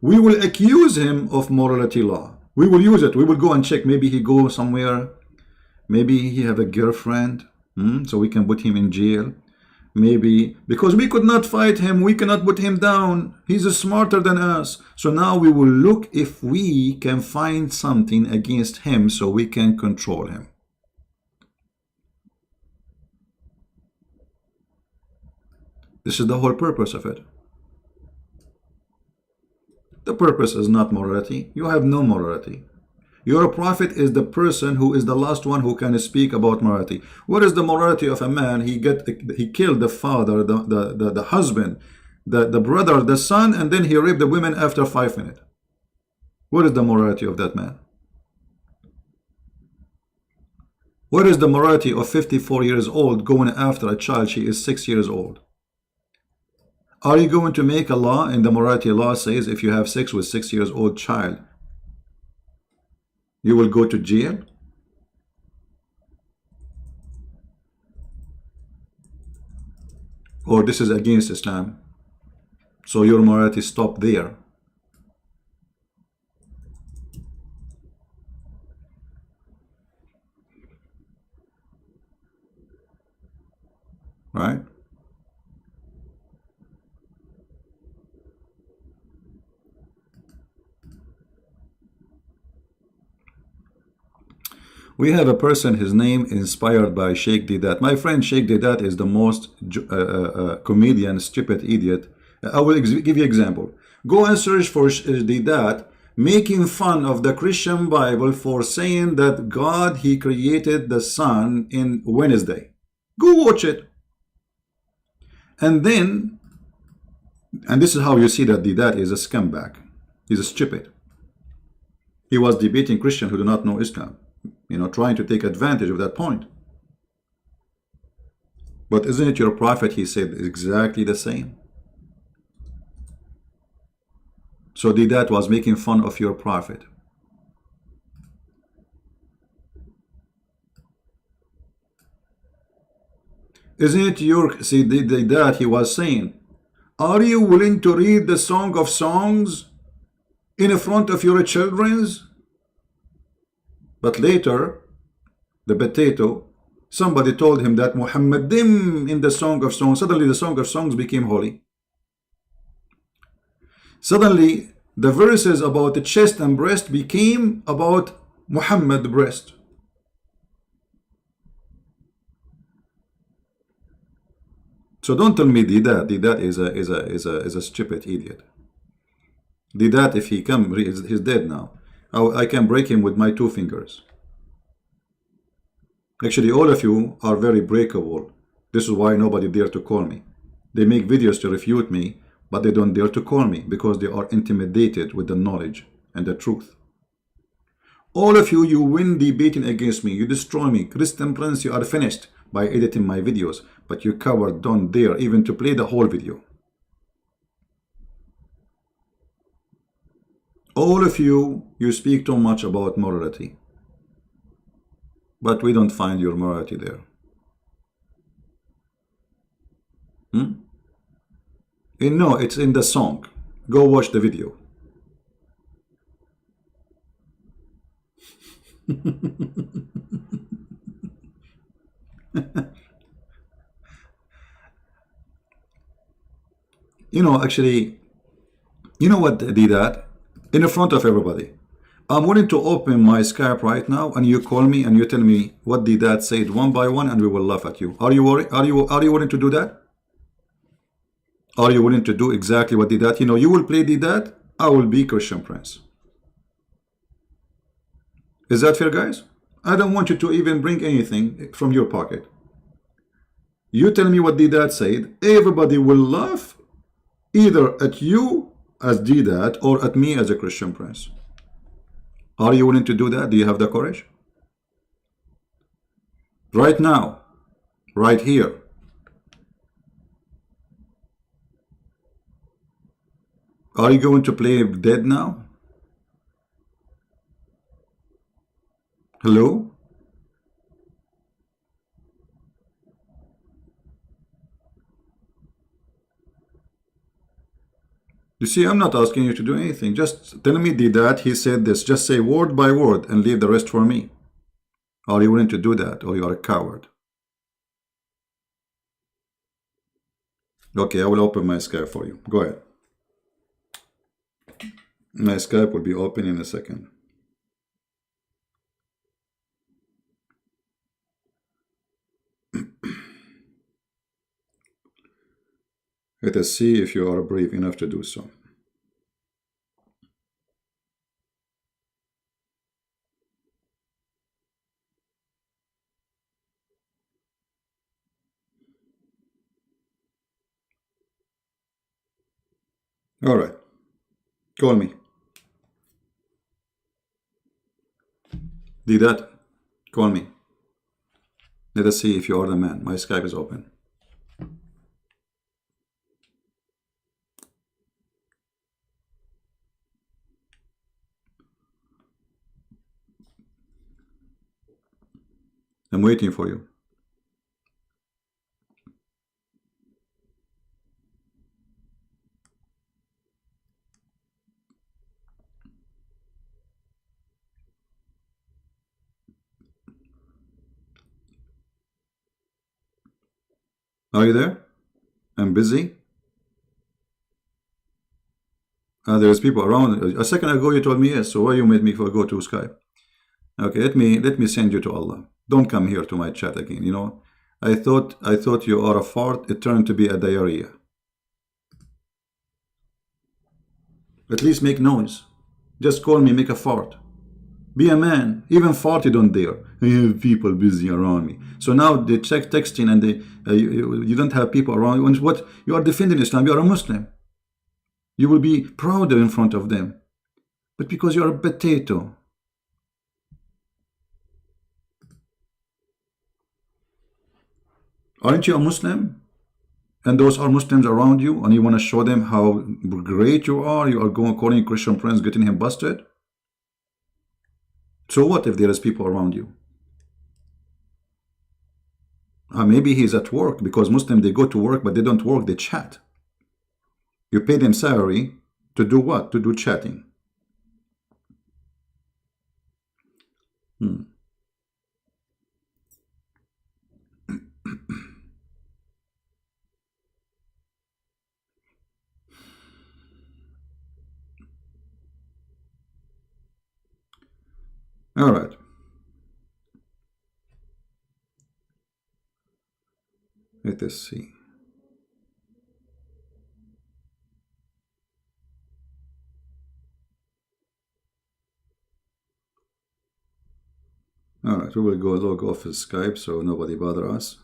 We will accuse him of morality law. We will use it. We will go and check. Maybe he go somewhere. Maybe he have a girlfriend, so we can put him in jail. Maybe because we could not fight him, we cannot put him down. He's smarter than us. So now we will look if we can find something against him so we can control him. This is the whole purpose of it. The purpose is not morality. You have no morality. Your prophet is the person who is the last one who can speak about morality. What is the morality of a man? He killed the father, the husband, the brother, the son, and then he raped the women after 5 minutes. What is the morality of that man? What is the morality of 54 years old going after a child? She is 6 years old. Are you going to make a law, and the morality law says if you have sex with 6 years old child, you will go to jail? Or this is against Islam? So your morality stop there. Right? We have a person, his name inspired by Sheikh Deedat. My friend Sheikh Deedat is the most comedian, stupid idiot. I will give you an example. Go and search for Deedat making fun of the Christian Bible for saying that God, he created the sun in Wednesday. Go watch it. And then, and this is how you see that Deedat is a scumbag. He's a stupid. He was debating Christians who do not know Islam. Trying to take advantage of that point. But isn't it your prophet? He said exactly the same. So Deedat was making fun of your prophet. Isn't it your, see Deedat, he was saying, are you willing to read the Song of Songs in front of your children's? But later, the potato, somebody told him that Muhammadim in the Song of Songs. Suddenly the Song of Songs became holy. Suddenly the verses about the chest and breast became about Muhammad breast. So don't tell me Deedat is a stupid idiot. Deedat, if he come, he's dead now. I can break him with my 2 fingers. Actually, all of you are very breakable. This is why nobody dare to call me. They make videos to refute me, but they don't dare to call me because they are intimidated with the knowledge and the truth. All of you, you win debating against me. You destroy me. Christian Prince, you are finished by editing my videos. But you coward don't dare even to play the whole video. All of you, you speak too much about morality, but we don't find your morality there. No, it's in the song. Go watch the video. Actually, you know what did that? In the front of everybody. I'm willing to open my Skype right now, and you call me and you tell me what did that said one by one, and we will laugh at you. Are you worried? Are you willing to do that? Are you willing to do exactly what did that? You will play did that. I will be Christian Prince. Is that fair, guys? I don't want you to even bring anything from your pocket. You tell me what did that said. Everybody will laugh either at you as did that or at me as a Christian Prince. Are you willing to do that? Do you have the courage? Right now, right here. Are you going to play dead now? Hello? You see, I'm not asking you to do anything. Just tell me did that, he said this. Just say word by word and leave the rest for me. Are you willing to do that, or you are a coward? Okay, I will open my Skype for you. Go ahead. My Skype will be open in a second. Let us see if you are brave enough to do so. All right. Call me. Did that? Call me. Let us see if you are the man. My Skype is open. I'm waiting for you. Are you there? I'm busy. There's people around. A second ago you told me yes, so why you made me go to Skype? Okay, let me send you to Allah. Don't come here to my chat again. I thought you are a fart. It turned to be a diarrhea. At least make noise. Just call me, make a fart. Be a man. Even fart you don't dare. I have people busy around me. So now they check texting and you don't have people around you. And what you are defending Islam? You are a Muslim. You will be prouder in front of them. But because you are a potato. Aren't you a Muslim? And those are Muslims around you, and you want to show them how great you are going calling Christian Prince, getting him busted? So what if there is people around you? Maybe he's at work, because Muslims, they go to work, but they don't work, they chat. You pay them salary to do what? To do chatting. All right. Let us see. All right, we will go log off his Skype so nobody bother us.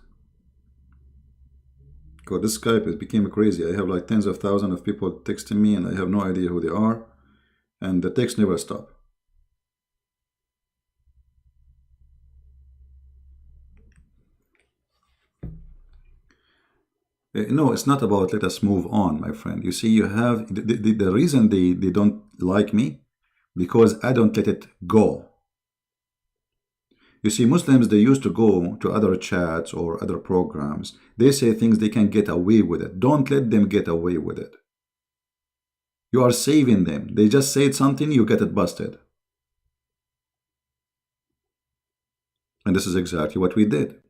Because this Skype, it became crazy. I have like tens of thousands of people texting me and I have no idea who they are. And the text never stop. No, it's not about let us move on, my friend. You see, you have the reason they don't like me because I don't let it go. You see, Muslims, they used to go to other chats or other programs. They say things they can get away with it. Don't let them get away with it. You are saving them. They just said something, you get it busted. And this is exactly what we did.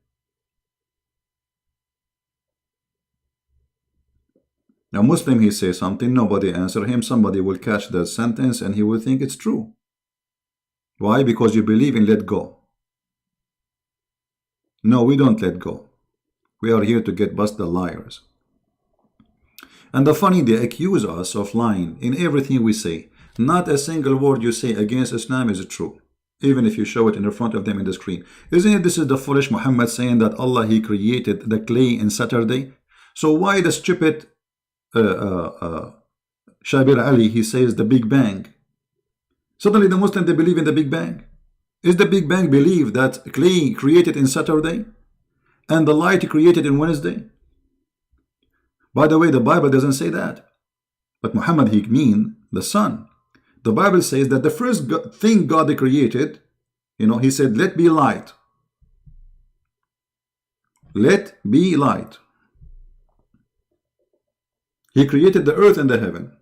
A Muslim, he says something, nobody answer him. Somebody will catch that sentence and he will think it's true. Why? Because you believe in let go. No, we don't let go. We are here to get busted liars. And the funny, they accuse us of lying in everything we say. Not a single word you say against Islam is true, even if you show it in front of them in the screen. Isn't it this is the foolish Muhammad saying that Allah, he created the clay in Saturday? So why the stupid Shabir Ali, he says the Big Bang? Suddenly the Muslims, they believe in the Big Bang. Is the Big Bang believe that clay created in Saturday and the light created in Wednesday? By the way, the Bible doesn't say that. But Muhammad, he mean the sun. The Bible says that the first thing God created, he said, let be light. Let be light. He created the earth and the heaven.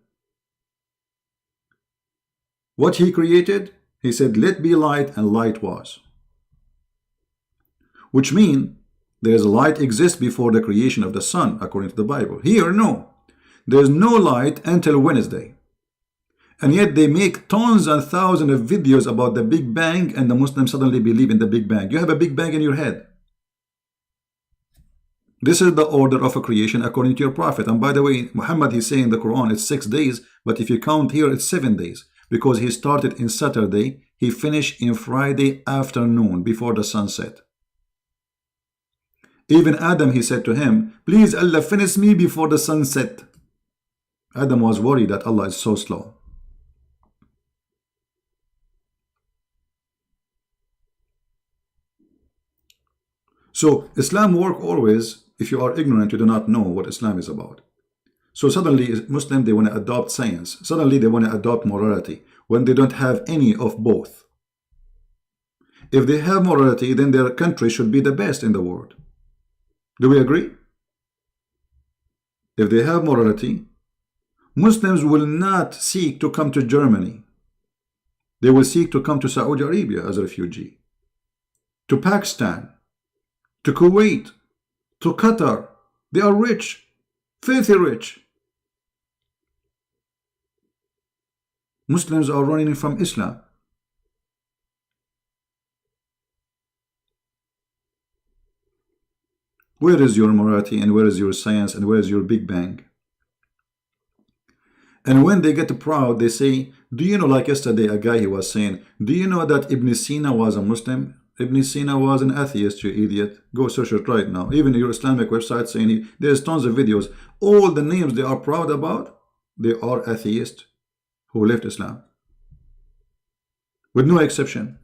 What he created? He said, let be light, and light was. Which means there's light exists before the creation of the sun, according to the Bible. Here, no. There's no light until Wednesday. And yet they make tons and thousands of videos about the Big Bang, and the Muslims suddenly believe in the Big Bang. You have a Big Bang in your head. This is the order of a creation according to your prophet. And by the way, Muhammad, he's saying in the Quran it's 6 days, but if you count here, it's 7 days. Because he started in Saturday, he finished in Friday afternoon before the sunset. Even Adam, he said to him, please Allah, finish me before the sunset. Adam was worried that Allah is so slow. So Islam work always, if you are ignorant, you do not know what Islam is about. So suddenly Muslims, they want to adopt science. Suddenly they want to adopt morality when they don't have any of both. If they have morality, then their country should be the best in the world. Do we agree? If they have morality, Muslims will not seek to come to Germany. They will seek to come to Saudi Arabia as a refugee, to Pakistan, to Kuwait, to Qatar. They are rich, filthy rich. Muslims are running from Islam. Where is your morality, and where is your science, and where is your Big Bang? And when they get proud, they say, do you know, like yesterday a guy, he was saying, do you know that Ibn Sina was a Muslim? Ibn Sina was an atheist, you idiot. Go search it right now. Even your Islamic website saying there's tons of videos. All the names they are proud about, they are atheists who left Islam. With no exception.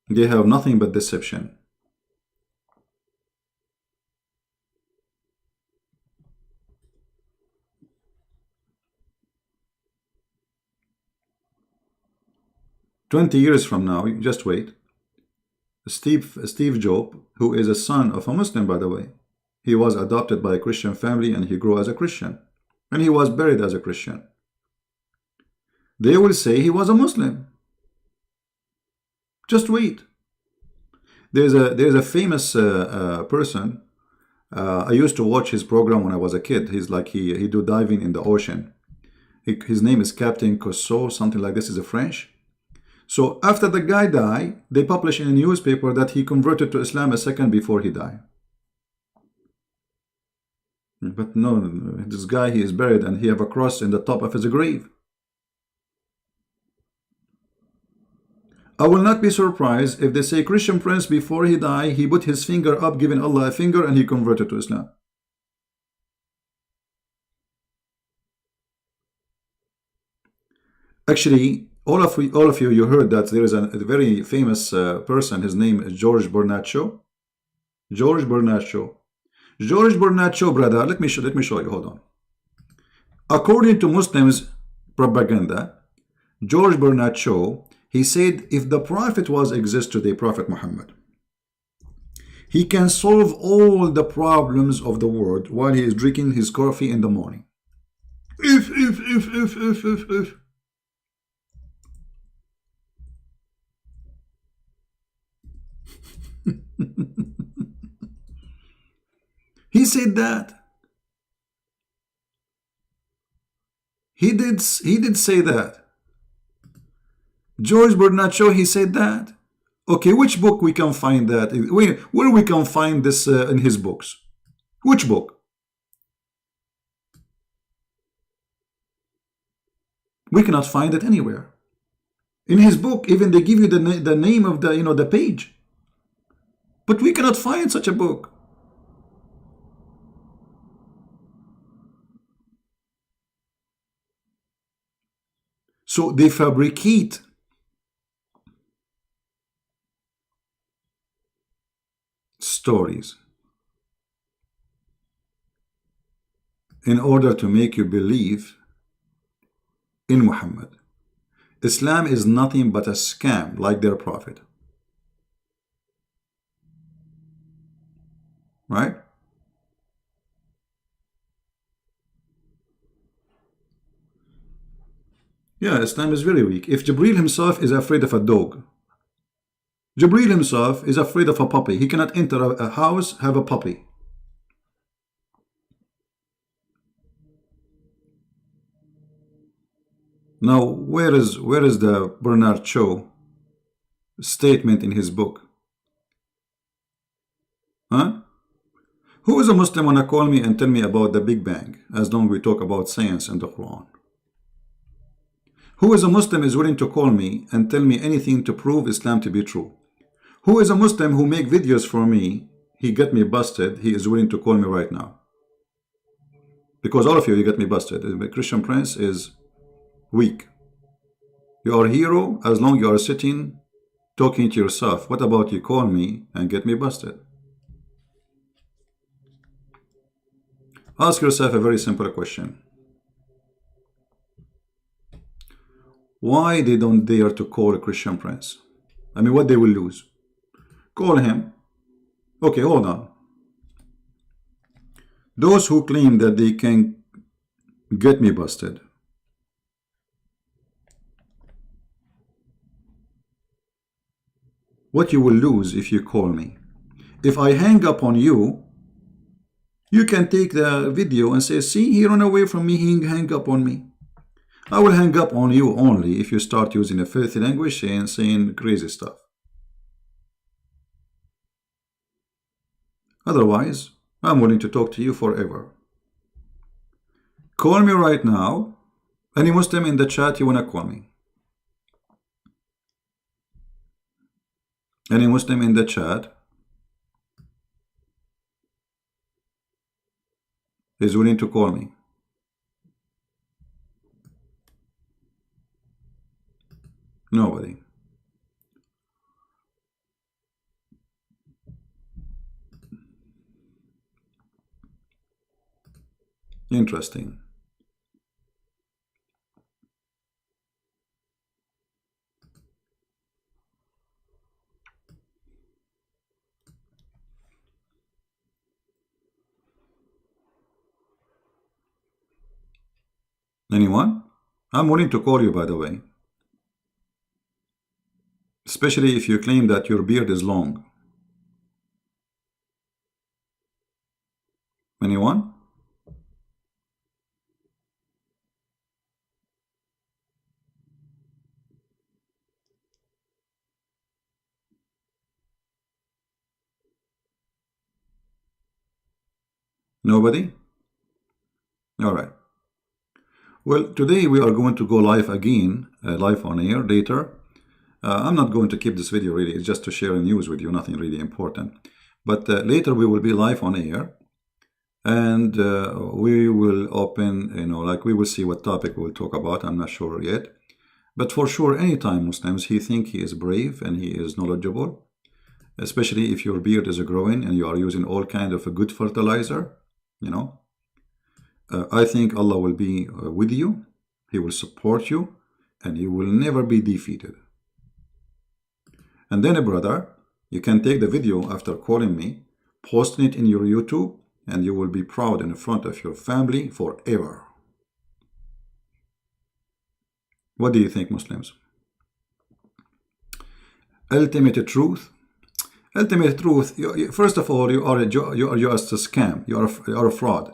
They have nothing but deception. "20 years from now, just wait. Steve Jobs, who is a son of a Muslim, by the way, he was adopted by a Christian family and he grew as a Christian. And he was buried as a Christian. They will say he was a Muslim. Just wait. There's a famous person. I used to watch his program when I was a kid. He's like he do diving in the ocean. His name is Captain Cousteau, something like this. Is a French. So after the guy died, they published in a newspaper that he converted to Islam a second before he died. But no, this guy, he is buried and he have a cross in the top of his grave. I will not be surprised if they say Christian Prince, before he died, he put his finger up, giving Allah a finger, and he converted to Islam. Actually, all of you, you heard that there is a very famous person. His name is George Bernaccio. George Bernard Shaw. George Bernard Shaw, brother, let me show you. Hold on. According to Muslims' propaganda, George Bernard Shaw, he said if the Prophet was exist today, Prophet Muhammad, he can solve all the problems of the world while he is drinking his coffee in the morning. If. He said that. He did say that. George Bernard Shaw, he said that. Okay, which book we can find that? Where we can find this in his books? Which book? We cannot find it anywhere. In his book, even they give you the name of the page. But we cannot find such a book. So they fabricate stories in order to make you believe in Muhammad. Islam is nothing but a scam like their prophet. Right? Yeah, Islam is very weak. If Jibreel himself is afraid of a dog, Jibreel himself is afraid of a puppy. He cannot enter a house, have a puppy. Now, where is the Bernard Shaw statement in his book? Huh? Who is a Muslim wanna call me and tell me about the Big Bang, as long as we talk about science and the Quran? Who is a Muslim is willing to call me and tell me anything to prove Islam to be true? Who is a Muslim who make videos for me, he get me busted, he is willing to call me right now? Because all of you get me busted. The Christian Prince is weak. You are a hero as long as you are sitting talking to yourself. What about you call me and get me busted? Ask yourself a very simple question. Why they don't dare to call a Christian Prince? I mean, what they will lose? Call him. Okay, hold on. Those who claim that they can get me busted, what you will lose if you call me? If I hang up on you, you can take the video and say, see, he ran away from me, he hung up on me. I will hang up on you only if you start using a filthy language and saying crazy stuff. Otherwise, I'm willing to talk to you forever. Call me right now. Any Muslim in the chat, you wanna call me? Any Muslim in the chat is willing to call me? Nobody. Interesting. Anyone? I'm willing to call you, by the way. Especially if you claim that your beard is long. Anyone? Nobody? All right. Well, today we are going to go live again, live on air later. I'm not going to keep this video really, it's just to share news with you, nothing really important. But later we will be live on air, and we will open, like we will see what topic we'll talk about. I'm not sure yet. But for sure, anytime Muslims, he think he is brave and he is knowledgeable, especially if your beard is growing and you are using all kind of a good fertilizer, I think Allah will be with you. He will support you, and you will never be defeated. And then, brother, you can take the video after calling me, posting it in your YouTube, and you will be proud in front of your family forever. What do you think, Muslims? Ultimate truth. Ultimate truth. First of all, you are just a scam. You are a fraud.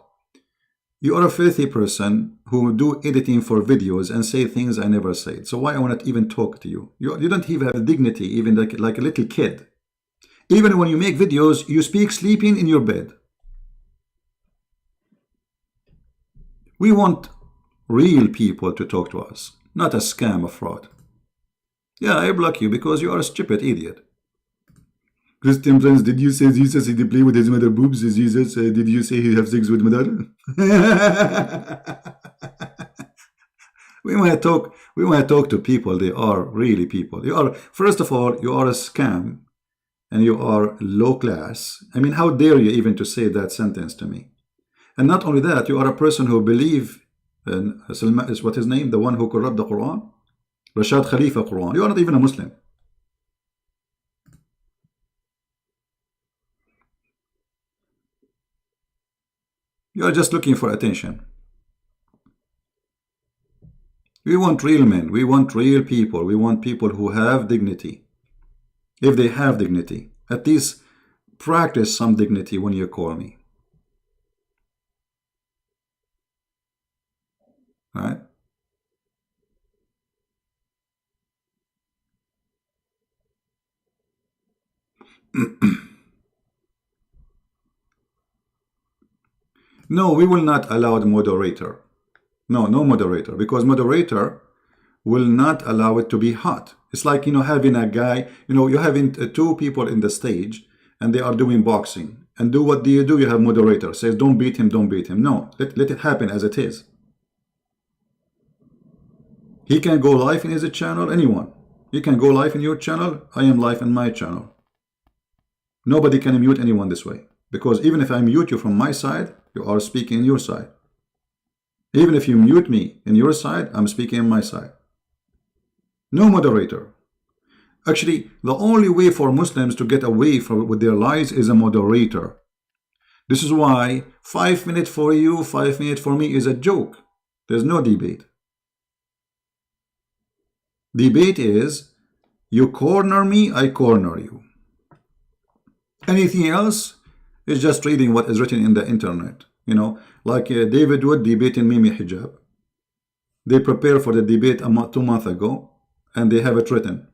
You are a filthy person who do editing for videos and say things I never said. So why I want to even talk to you? You don't even have dignity, even like a little kid. Even when you make videos, you speak sleeping in your bed. We want real people to talk to us, not a scam, a fraud. Yeah, I block you because you are a stupid idiot. Christian friends, did you say Jesus did play with his mother boobs? Jesus, did you say he have sex with mother? We want to talk to people. They are really people. First of all, you are a scam and you are low class. I mean, how dare you even to say that sentence to me? And not only that, you are a person who believe in is what his name, the one who corrupt the Quran, Rashad Khalifa Quran. You are not even a Muslim. You are just looking for attention. We want real men. We want real people. We want people who have dignity. If they have dignity, at least practice some dignity when you call me. All right? No, we will not allow the moderator. No moderator, because moderator will not allow it to be hot. It's like, having a guy, you're having two people in the stage and they are doing boxing. And what do? You have moderator says, don't beat him, don't beat him. No, let it happen as it is. He can go live in his channel, anyone. You can go live in your channel, I am live in my channel. Nobody can mute anyone this way. Because even if I mute you from my side, you are speaking in your side. Even if you mute me in your side, I'm speaking on my side. No moderator. Actually, the only way for Muslims to get away with their lies is a moderator. This is why 5 minutes for you, 5 minutes for me is a joke. There's no debate. Debate is, you corner me, I corner you. Anything else is just reading what is written in the internet. Like David Wood debating Mimi Hijab. They prepare for the debate 2 months ago, and they have it written.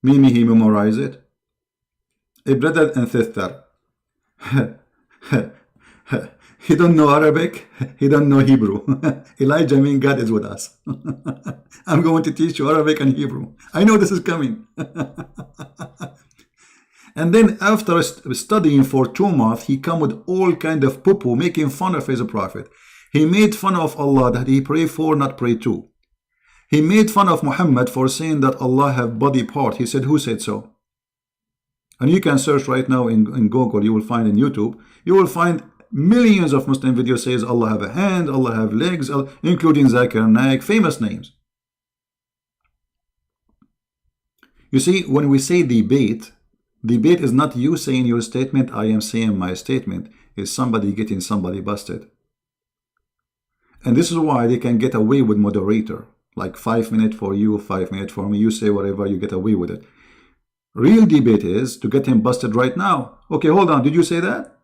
Mimi, he memorized it. A brother and sister. He don't know Arabic. He don't know Hebrew. Elijah mean God is with us. I'm going to teach you Arabic and Hebrew. I know this is coming. And then after studying for 2 months, he come with all kind of poo-poo, making fun of his prophet. He made fun of Allah that he pray for, not pray to. He made fun of Muhammad for saying that Allah have body part. He said, who said so? And you can search right now in Google, you will find in YouTube, you will find millions of Muslim videos says Allah have a hand, Allah have legs, including Zakir Naik, famous names. You see, when we say debate is not you saying your statement, I am saying my statement. It's somebody getting somebody busted. And this is why they can get away with moderator. Like 5 minutes for you, 5 minutes for me. You say whatever, you get away with it. Real debate is to get him busted right now. Okay, hold on. Did you say that?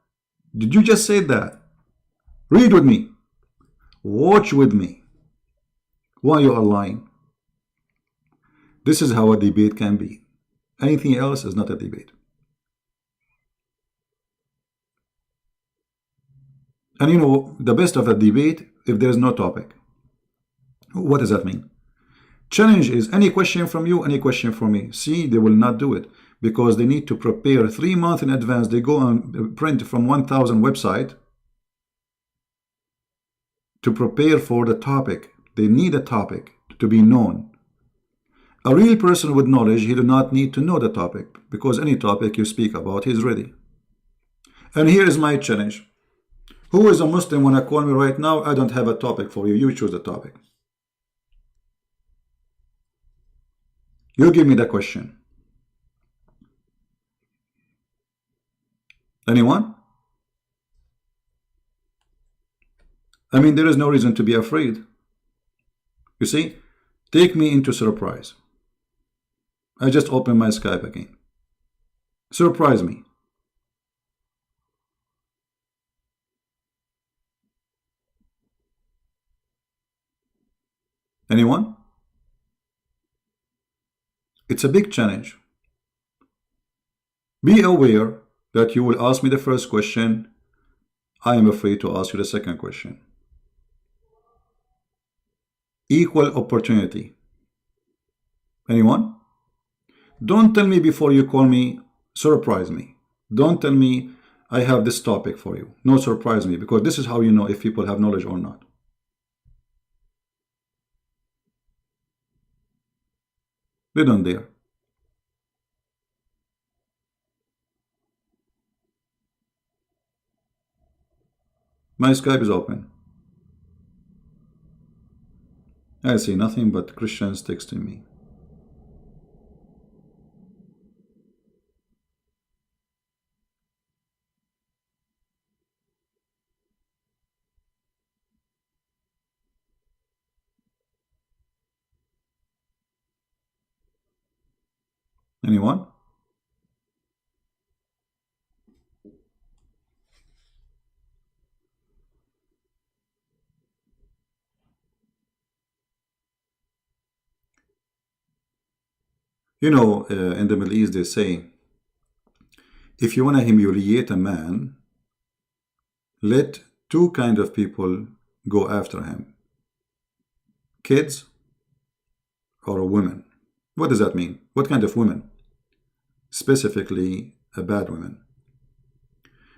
Did you just say that? Read with me. Watch with me. Why you are lying? This is how a debate can be. Anything else is not a debate. And the best of a debate, if there's no topic. What does that mean? Challenge is any question from you, any question from me. See, they will not do it because they need to prepare 3 months in advance. They go and print from 1,000 websites to prepare for the topic. They need a topic to be known. A real person with knowledge, he do not need to know the topic, because any topic you speak about, he's ready. And here is my challenge. Who is a Muslim when I call me right now? I don't have a topic for you. You choose the topic. You give me the question. Anyone? I mean, there is no reason to be afraid. You see, take me into surprise. I just opened my Skype again. Surprise me. Anyone? It's a big challenge. Be aware that you will ask me the first question. I am afraid to ask you the second question. Equal opportunity. Anyone? Don't tell me before you call me, surprise me. Don't tell me I have this topic for you. No, surprise me, because this is how you know if people have knowledge or not. They don't dare. My Skype is open. I see nothing but Christians texting me. Anyone? You know, in the Middle East they say, if you want to humiliate a man, let two kind of people go after him. Kids or women. What does that mean? What kind of women? Specifically, a bad woman.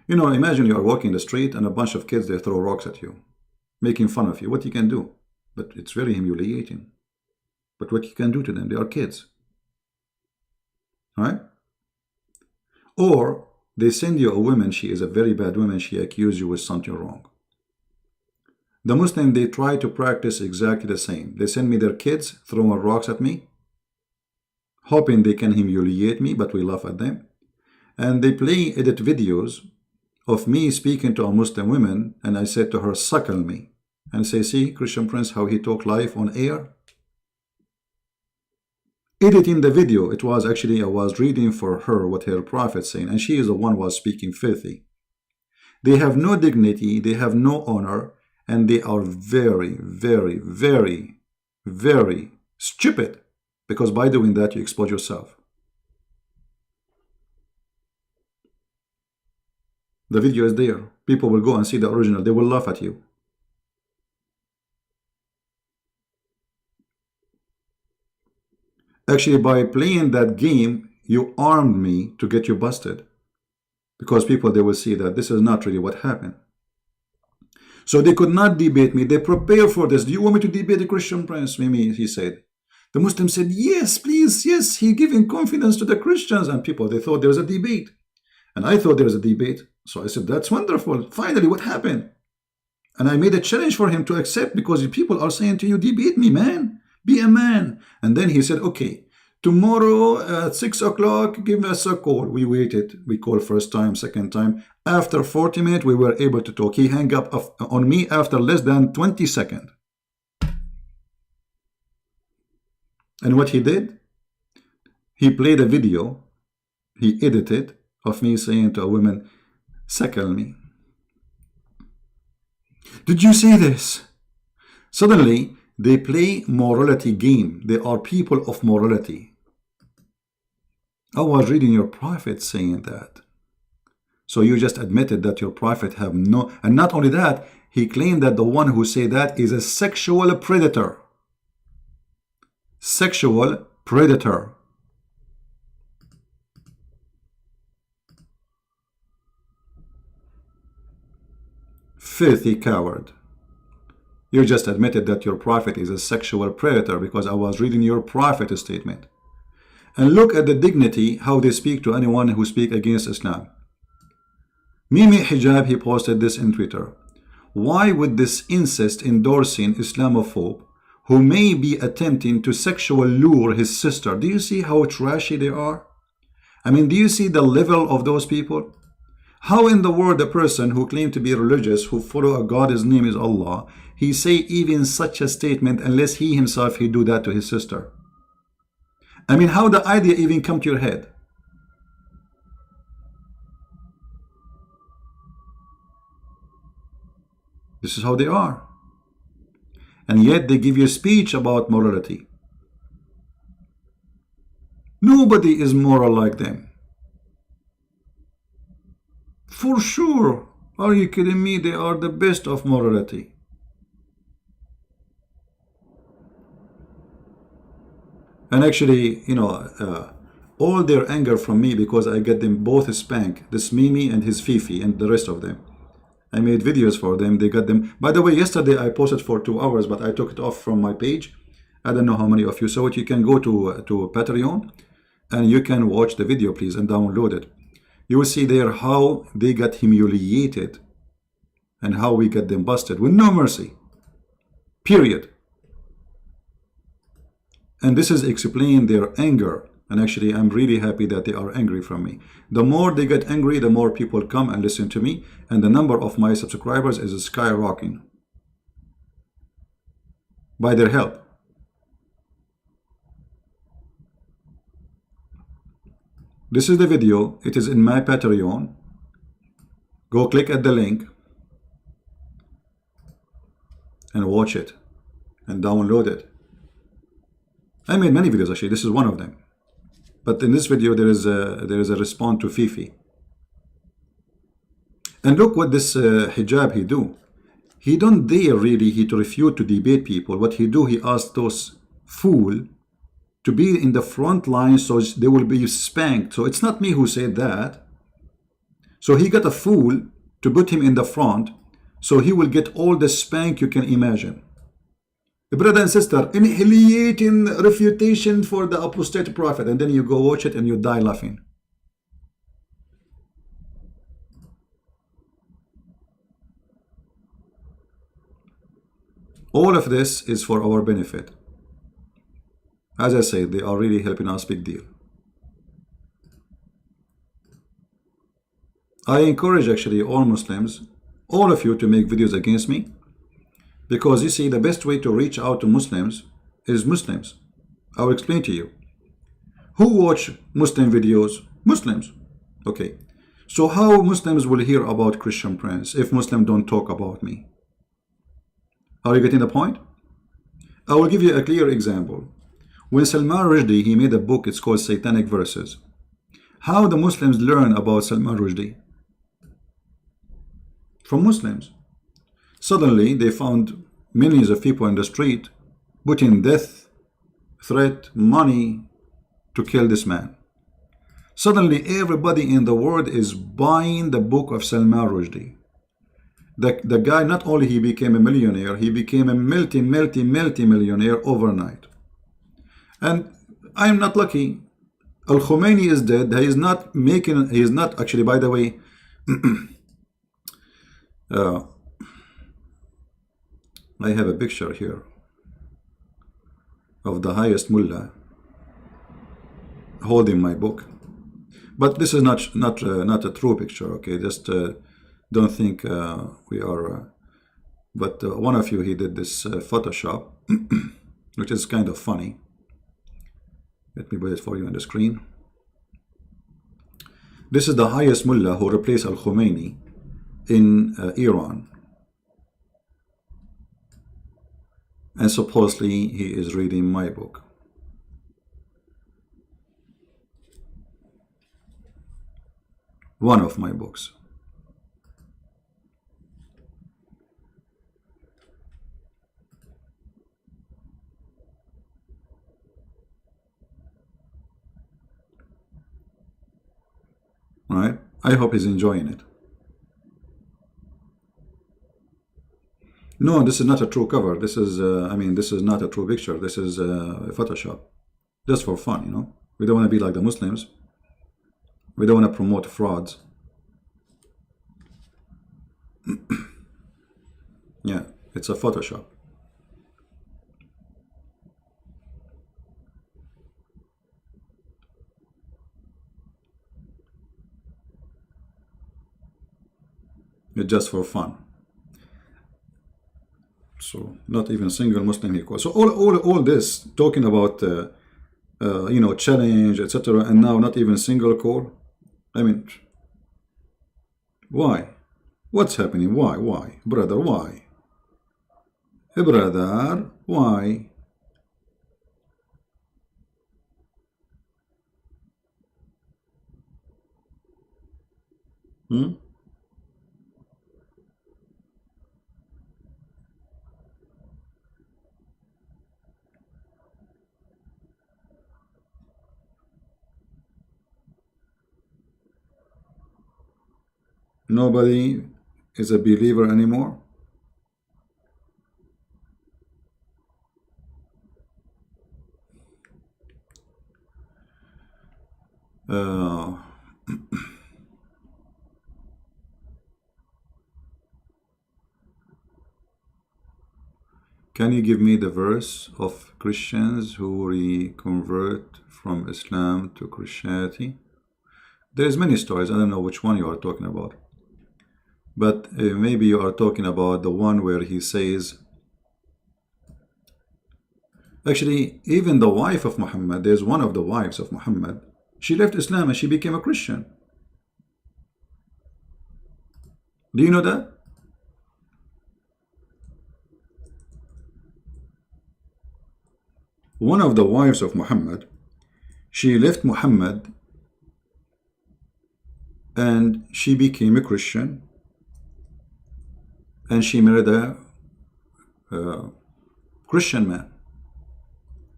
You know, imagine you are walking the street and a bunch of kids, they throw rocks at you, making fun of you. What you can do? But it's very humiliating. But what you can do to them? They are kids. Right? Or they send you a woman, she is a very bad woman, she accuses you with something wrong. The Muslim, they try to practice exactly the same. They send me their kids throwing rocks at me, hoping they can humiliate me, but we laugh at them. And they edit videos of me speaking to a Muslim woman, and I said to her, suckle me. And say, see, Christian Prince, how he talk live on air? Editing the video, it was actually, I was reading for her what her prophet saying, and she is the one who was speaking filthy. They have no dignity, they have no honor, and they are very, very, very, very stupid, because by doing that you expose yourself. The video is there. People will go and see the original. They will laugh at you. Actually, by playing that game, you armed me to get you busted. Because people, they will see that this is not really what happened. So they could not debate me. They prepare for this. Do you want me to debate the Christian Prince? Mimi, he said. The Muslim said, yes, please, yes. He giving confidence to the Christians. And people, they thought there was a debate. And I thought there was a debate. So I said, that's wonderful. Finally, what happened? And I made a challenge for him to accept, because people are saying to you, debate me, man. Be a man. And then he said, okay, tomorrow at 6 o'clock, give us a call. We waited. We called first time, second time. After 40 minutes, we were able to talk. He hung up on me after less than 20 seconds. And what he did, he played a video, he edited, of me saying to a woman, suckle me. Did you see this? Suddenly, they play morality game. They are people of morality. I was reading your prophet saying that. So you just admitted that your prophet have no... And not only that, he claimed that the one who say that is a sexual predator. Sexual predator. Filthy coward. You just admitted that your prophet is a sexual predator because I was reading your prophet statement. And look at the dignity, how they speak to anyone who speak against Islam. Mimi Hijab, he posted this in Twitter. Why would this incest endorsing Islamophobe who may be attempting to sexual lure his sister? Do you see how trashy they are? I mean, do you see the level of those people? How in the world a person who claimed to be religious, who follow a God, his name is Allah, he say even such a statement unless he himself he do that to his sister? I mean, how the idea even come to your head? This is how they are. And yet they give you a speech about morality. Nobody is moral like them. For sure. Are you kidding me? They are the best of morality. And actually, you know, all their anger from me because I get them both spank, this Mimi and his Fifi and the rest of them. I made videos for them. They got them. By the way, yesterday I posted for 2 hours, but I took it off from my page. I don't know how many of you saw it. You can go to Patreon and you can watch the video, please, and download it. You will see there how they got humiliated and how we get them busted with no mercy. Period. And this is explaining their anger. And actually, I'm really happy that they are angry from me. The more they get angry, the more people come and listen to me. And the number of my subscribers is skyrocketing by their help. This is the video. It is in my Patreon. Go click at the link and watch it and download it. I made many videos actually. This is one of them. But in this video, there is a response to Fifi. And look what this hijab he do. He don't dare really to refuse to debate people. What he do, he asked those fool to be in the front line so they will be spanked. So it's not me who said that. So he got a fool to put him in the front so he will get all the spank you can imagine. Brother and sister, humiliating refutation for the apostate prophet, and then you go watch it and you die laughing. All of this is for our benefit. As I said, they are really helping us, big deal. I encourage actually all Muslims, all of you, to make videos against me. Because you see, the best way to reach out to Muslims is Muslims. I will explain to you. Who watch Muslim videos? Muslims. Okay. So how Muslims will hear about Christian Prince if Muslims don't talk about me? Are you getting the point? I will give you a clear example. When Salman Rushdie, he made a book, it's called Satanic Verses. How the Muslims learn about Salman Rushdie? From Muslims. Suddenly, they found millions of people in the street putting death, threat, money to kill this man. Suddenly, everybody in the world is buying the book of Salman Rushdie. The guy, not only he became a millionaire, he became a multi-millionaire overnight. And I'm not lucky. Al-Khomeini is dead. He is not actually, by the way, I have a picture here of the highest mullah holding my book, but this is not a true picture. Okay, just don't think we are. But one of you, he did this Photoshop, which is kind of funny. Let me put it for you on the screen. This is the highest mullah who replaced Al-Khomeini in Iran. And supposedly he is reading my book. One of my books. Right? I hope he's enjoying it. No, this is not a true cover. This is, I mean, this is not a true picture. This is Photoshop. Just for fun, you know. We don't want to be like the Muslims. We don't want to promote frauds. Yeah, it's a Photoshop. It's just for fun. So not even single Muslim equal. So all this talking about you know, challenge, etc., and now not even single core. I mean, why? What's happening? Why, brother? Why, brother? Why? Hmm? Nobody is a believer anymore. Uh, can you give me the verse of Christians who reconvert from Islam to Christianity? There's many stories. I don't know which one you are talking about. But maybe you are talking about the one where he says, actually, even the wife of Muhammad, there's one of the wives of Muhammad, she left Islam and she became a Christian. Do you know that? One of the wives of Muhammad, she left Muhammad and she became a Christian, and she married a Christian man.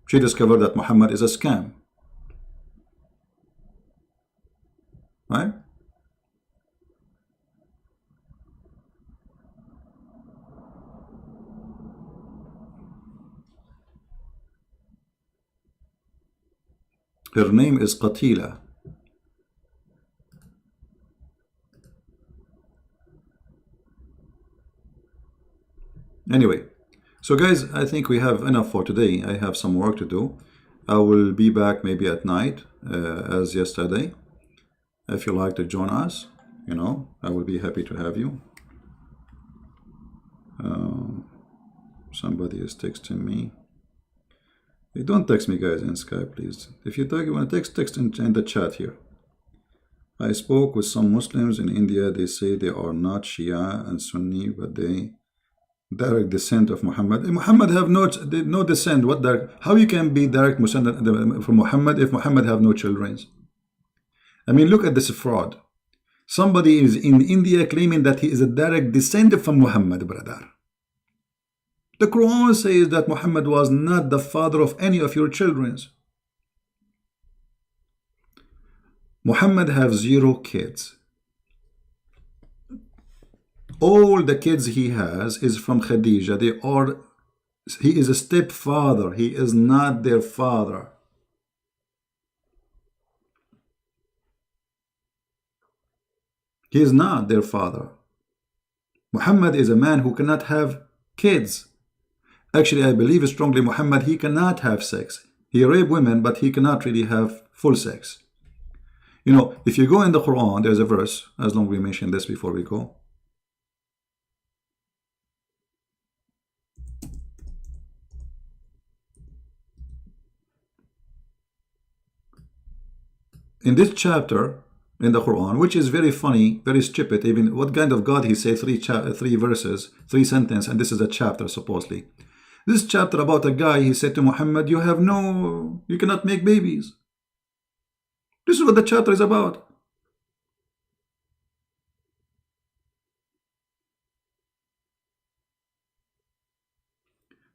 She discovered that Muhammad is a scam. Right? Her name is Qatila. Anyway, so guys, I think we have enough for today. I have some work to do. I will be back maybe at night, as yesterday. If you like to join us, you know, I will be happy to have you. Somebody is texting me. Hey, don't text me, guys, in Skype, please. If you want to text in the chat here. I spoke with some Muslims in India. They say they are not Shia and Sunni, but they direct descent of Muhammad. Muhammad have no descent. What direct? How you can be direct descendant from Muhammad if Muhammad have no children? I mean, look at this fraud. Somebody is in India claiming that he is a direct descendant from Muhammad, brother. The Quran says that Muhammad was not the father of any of your children. Muhammad have 0 kids. All the kids he has is from Khadija. He is a stepfather. He is not their father. He is not their father. Muhammad is a man who cannot have kids. Actually, I believe strongly Muhammad, he cannot have sex. He raped women, but he cannot really have full sex. You know, if you go in the Quran, there's a verse, as long as we mentioned this before we go. In this chapter in the Quran, which is very funny, very stupid, even what kind of God he say 3 verses, 3 sentences, and this is a chapter supposedly. This chapter about a guy, he said to Muhammad, you cannot make babies. This is what the chapter is about.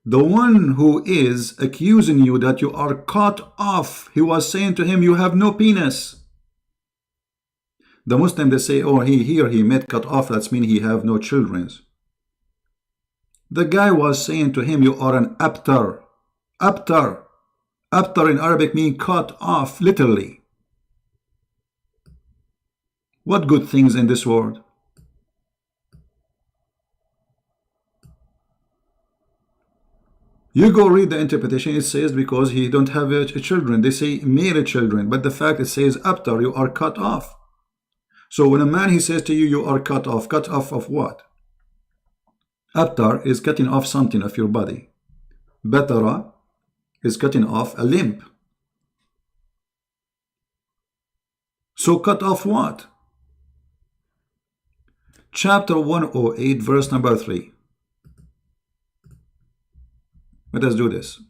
The one who is accusing you that you are cut off, he was saying to him, you have no penis. The Muslim, they say, oh, he made cut off, that's mean he have no children. The guy was saying to him, you are an abtar. Abtar. Abtar in Arabic means cut off, literally. What good things in this world? You go read the interpretation, it says because he don't have children. They say male children, but the fact it says abtar, you are cut off. So when a man he says to you, you are cut off of what? Abtar is cutting off something of your body. Batara is cutting off a limb. So cut off what? Chapter 108, verse number 3. Let us do this.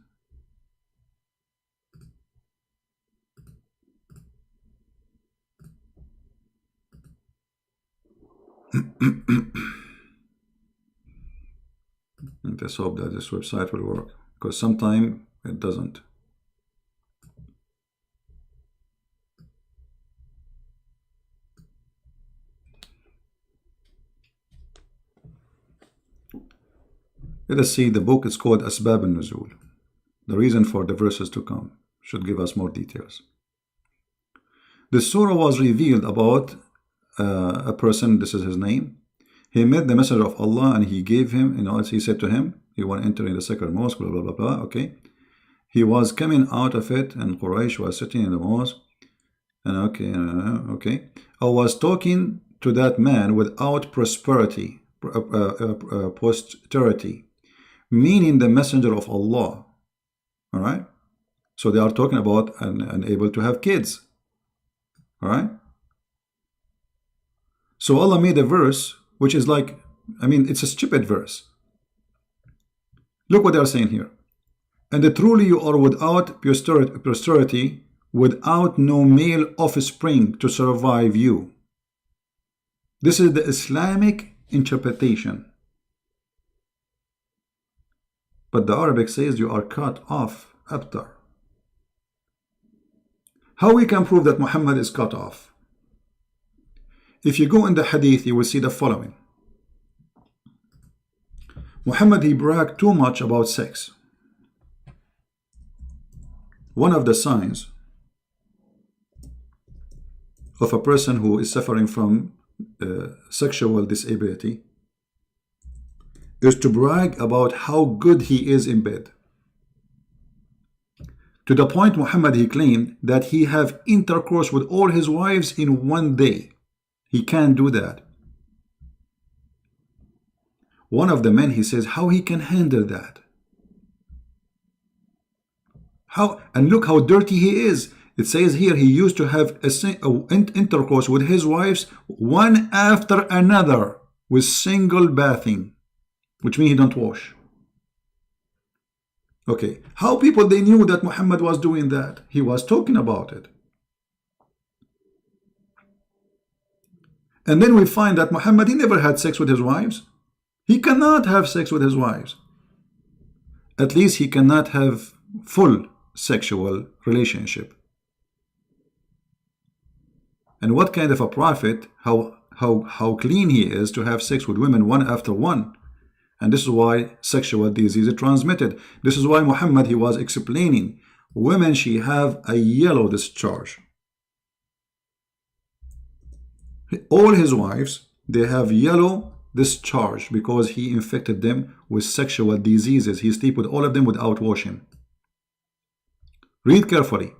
Let's hope that this website will work, because sometimes it doesn't. Let us see, the book is called Asbab al-Nuzul. The reason for the verses to come should give us more details. The surah was revealed about a person, this is his name. He met the messenger of Allah and he gave him, he said to him, you want to enter in the sacred mosque, blah, blah, blah, blah, okay. He was coming out of it and Quraysh was sitting in the mosque. And okay. I was talking to that man without posterity, meaning the messenger of Allah. All right. So they are talking about unable to have kids. All right. So Allah made a verse which is like, it's a stupid verse. Look what they are saying here. And truly you are without posterity, without no male offspring to survive you. This is the Islamic interpretation. But the Arabic says you are cut off, abtar. How we can prove that Muhammad is cut off? If you go in the hadith, you will see the following. Muhammad, he bragged too much about sex. One of the signs of a person who is suffering from sexual disability is to brag about how good he is in bed. To the point Muhammad, he claimed that he have intercourse with all his wives in one day. He can't do that. One of the men, he says, how he can handle that? How? And look how dirty he is. It says here he used to have intercourse with his wives one after another with single bathing, which means he don't wash. Okay, how people they knew that Muhammad was doing that? He was talking about it. And then we find that Muhammad, he never had sex with his wives. He cannot have sex with his wives. At least he cannot have full sexual relationship. And what kind of a prophet, how clean he is to have sex with women one after one. And this is why sexual disease is transmitted. This is why Muhammad, he was explaining, women, she have a yellow discharge. All his wives, they have yellow discharge because he infected them with sexual diseases. He sleep with all of them without washing. Read carefully.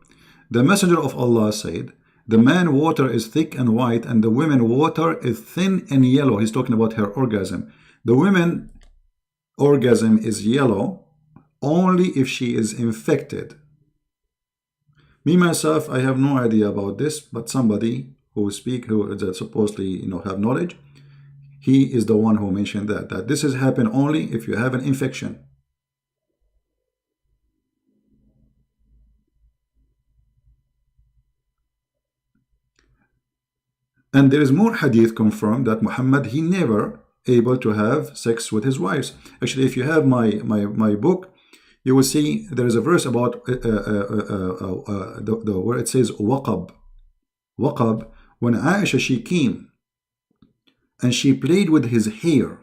The messenger of Allah said, the man water is thick and white and the women water is thin and yellow. He's talking about her orgasm. The women orgasm is yellow only if she is infected. Me myself, I have no idea about this, but somebody who supposedly have knowledge, he is the one who mentioned that this has happened only if you have an infection. And there is more hadith confirmed that Muhammad, he never able to have sex with his wives. Actually, if you have my book, you will see there is a verse about where it says waqab. Waqab, when Aisha, she came and she played with his hair.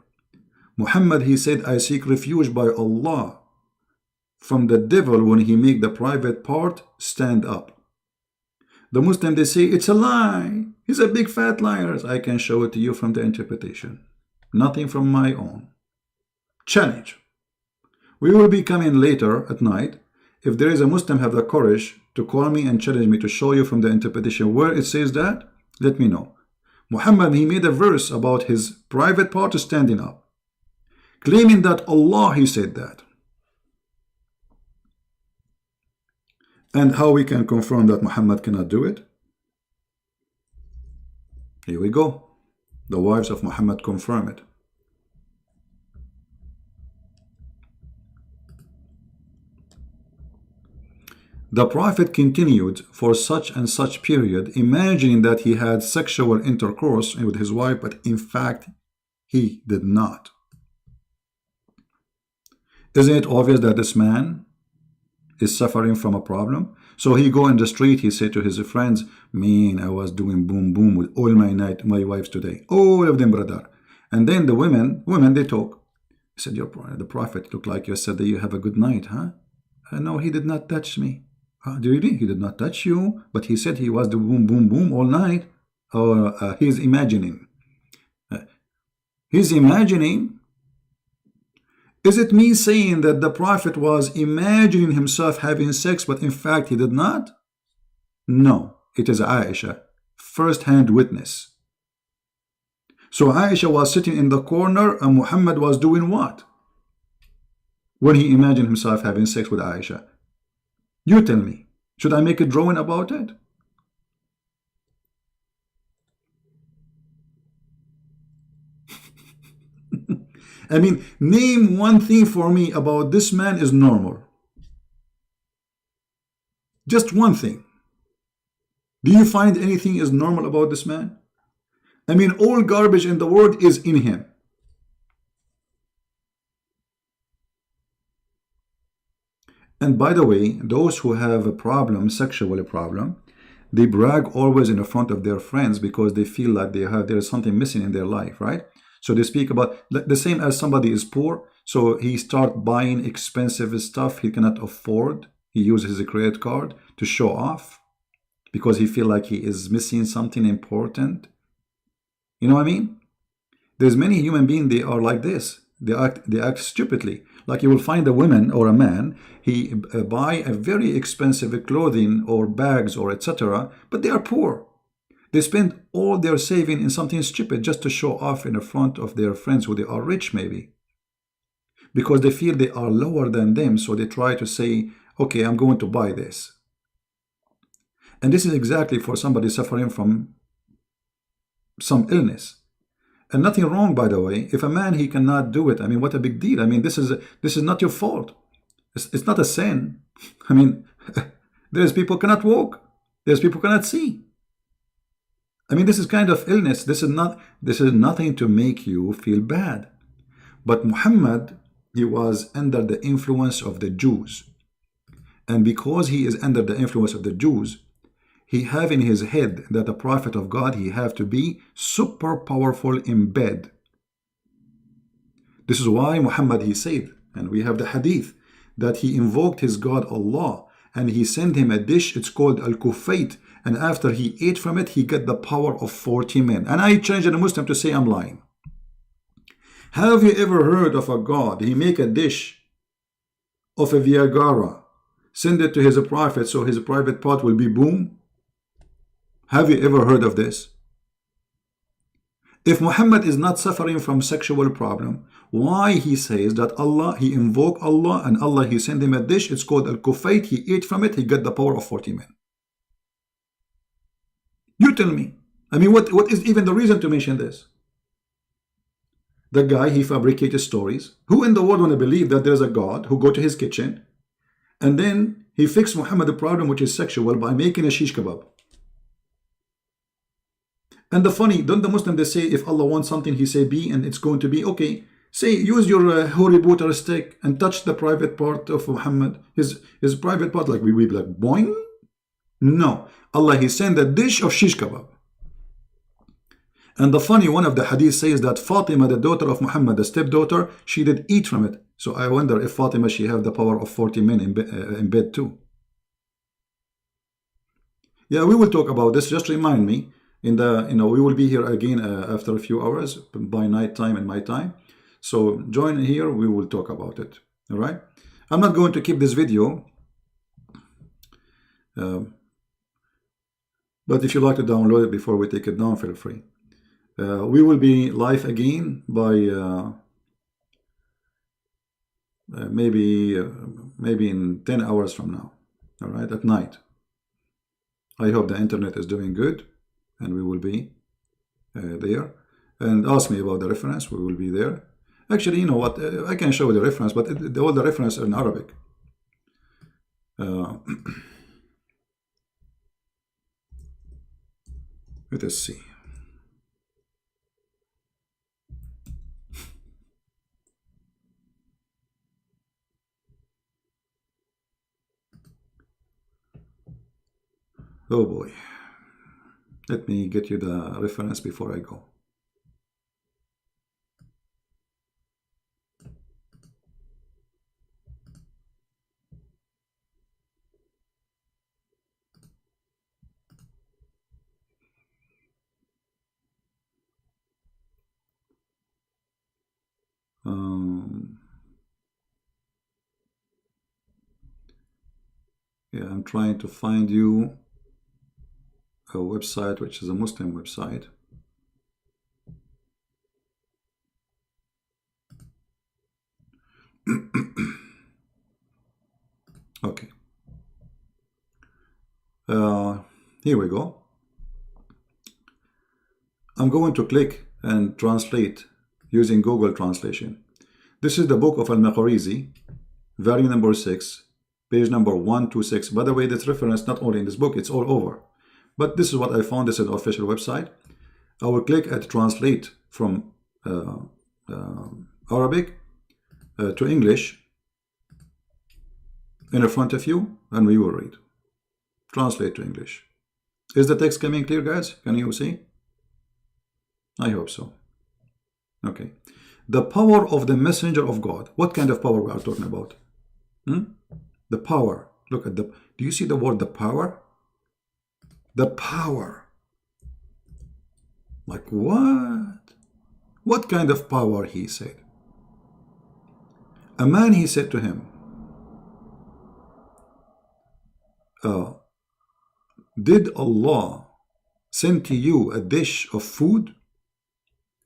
Muhammad, he said, I seek refuge by Allah from the devil when he make the private part stand up. The Muslim, they say, it's a lie. He's a big fat liar. I can show it to you from the interpretation. Nothing from my own. Challenge. We will be coming later at night. If there is a Muslim have the courage to call me and challenge me to show you from the interpretation where it says that, let me know. Muhammad, he made a verse about his private part standing up, claiming that Allah, he said that. And how we can confirm that Muhammad cannot do it? Here we go. The wives of Muhammad confirm it. The Prophet continued for such and such period, imagining that he had sexual intercourse with his wife, but in fact, he did not. Isn't it obvious that this man is suffering from a problem? So he go in the street, he said to his friends, man, I was doing boom boom with all my wives today. All of them, brother. And then the women, they talk. He said, the Prophet looked like you said that you have a good night, huh? No, he did not touch me. Really? He did not touch you, but he said he was the boom, boom, boom all night. He's imagining. He's imagining. Is it me saying that the Prophet was imagining himself having sex, but in fact he did not? No, it is Aisha, first-hand witness. So Aisha was sitting in the corner and Muhammad was doing what? When he imagined himself having sex with Aisha. You tell me, should I make a drawing about it? I mean, name one thing for me about this man is normal. Just one thing. Do you find anything is normal about this man? I mean, all garbage in the world is in him. And by the way, those who have a problem, sexual problem, they brag always in front of their friends because they feel like there is something missing in their life, right? So they speak about the same as somebody is poor, so he start buying expensive stuff he cannot afford. He uses his credit card to show off because he feel like he is missing something important. You know what I mean? There's many human beings, they are like this. They act stupidly. Like you will find a woman or a man, he buy a very expensive clothing or bags or etc., but they are poor. They spend all their saving in something stupid just to show off in front of their friends who they are rich maybe. Because they feel they are lower than them, so they try to say, okay, I'm going to buy this. And this is exactly for somebody suffering from some illness. And nothing wrong, by the way. If a man, he cannot do it, I mean, what a big deal. I mean, this is not your fault. It's not a sin. I mean, there's people cannot walk. There's people cannot see. I mean, this is kind of illness. This is nothing to make you feel bad. But Muhammad, he was under the influence of the Jews. And because he is under the influence of the Jews, he have in his head that the prophet of God, he have to be super powerful in bed. This is why Muhammad, he said, and we have the hadith, that he invoked his God Allah, and he sent him a dish, it's called al-kufayt, and after he ate from it, he got the power of 40 men. And I challenge a Muslim to say I'm lying. Have you ever heard of a God, he make a dish of a Viagra, send it to his prophet so his private part will be boom? Have you ever heard of this? If Muhammad is not suffering from sexual problem, why he says that Allah, he invoke Allah and Allah, he send him a dish, it's called al-kufayt, he ate from it, he got the power of 40 men. You tell me. I mean, what is even the reason to mention this? The guy, he fabricated stories. Who in the world want to believe that there's a God who go to his kitchen and then he fixed Muhammad the problem which is sexual by making a shish kebab? And the funny, don't the Muslim, they say if Allah wants something, he say be, and it's going to be. Okay, say use your holy boot or stick and touch the private part of Muhammad, his private part, like we be like boing. No, Allah, he sent a dish of shish kebab. And the funny one of the hadith says that Fatima, the daughter of Muhammad, the stepdaughter, she did eat from it. So I wonder if Fatima, she have the power of 40 men in bed too. Yeah, we will talk about this. Just remind me in the, we will be here again after a few hours by night time and my time. So join here, we will talk about it. All right. I'm not going to keep this video. But if you like to download it before we take it down, feel free. We will be live again by maybe in 10 hours from now. All right, at night. I hope the internet is doing good, and we will be there. And ask me about the reference. We will be there. Actually, you know what? I can show the reference, but all the references are in Arabic. Let us see. Oh boy. Let me get you the reference before I go. Yeah, I'm trying to find you a website which is a Muslim website. Okay. Here we go. I'm going to click and translate using Google Translation. This is the book of Al-Maqrizi, volume number 6, page number 126. By the way, this reference not only in this book, it's all over. But this is what I found. This is an official website. I will click at translate from Arabic to English in front of you, and we will read. Translate to English. Is the text coming clear, guys? Can you see? I hope so. Okay. The power of the messenger of God. What kind of power we are talking about? The power. Look at the, do you see the word the power? The power. Like what? What kind of power, he said? A man, he said to him, did Allah send to you a dish of food?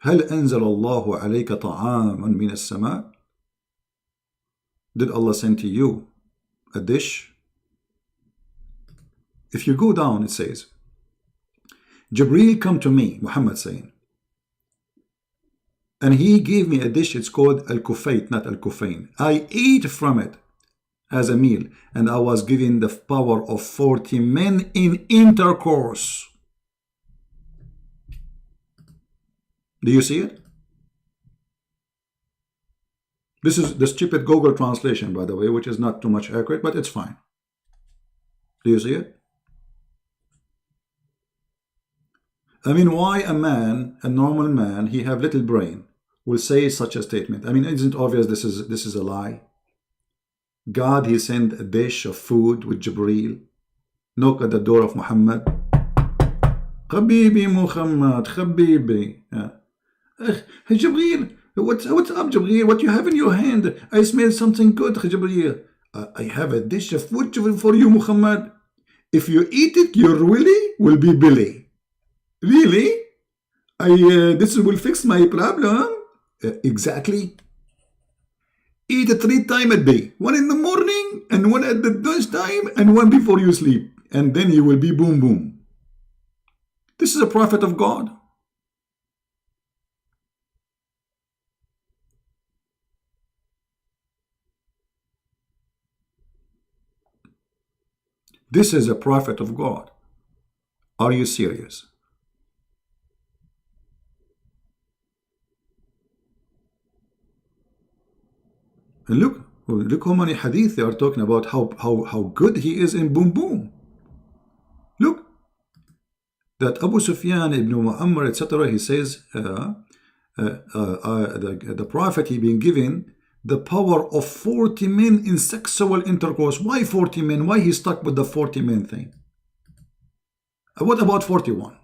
هل أنزل الله عليك طعاما من السماء? Did Allah send to you a dish? If you go down, it says, Jibreel come to me, Muhammad saying, and he gave me a dish. It's called al-kufayt, not al-kufayn. I ate from it as a meal, and I was given the power of 40 men in intercourse. Do you see it? This is the stupid Google translation, by the way, which is not too much accurate, but it's fine. Do you see it? I mean, why a man, a normal man, he have little brain, will say such a statement? I mean, isn't it obvious this is a lie? God, he sent a dish of food with Jibreel, knock at the door of Muhammad. Habibi Muhammad, Habibi. Jibreel, what's up, Jibreel? What you have in your hand? I smell something good, Jibreel. I have a dish of food for you, Muhammad. If you eat it, your willy will be Billy. Really? This will fix my problem? Exactly. Eat it 3 times a day. 1 in the morning, and 1 at the lunchtime, and 1 before you sleep. And then you will be boom boom. This is a prophet of God. This is a prophet of God. Are you serious? And look how many hadith they are talking about how good he is in boom boom. Look, that Abu Sufyan ibn Muammar, etc., he says the Prophet, he been given the power of 40 men in sexual intercourse. Why 40 men? Why he stuck with the 40 men thing? What about 41?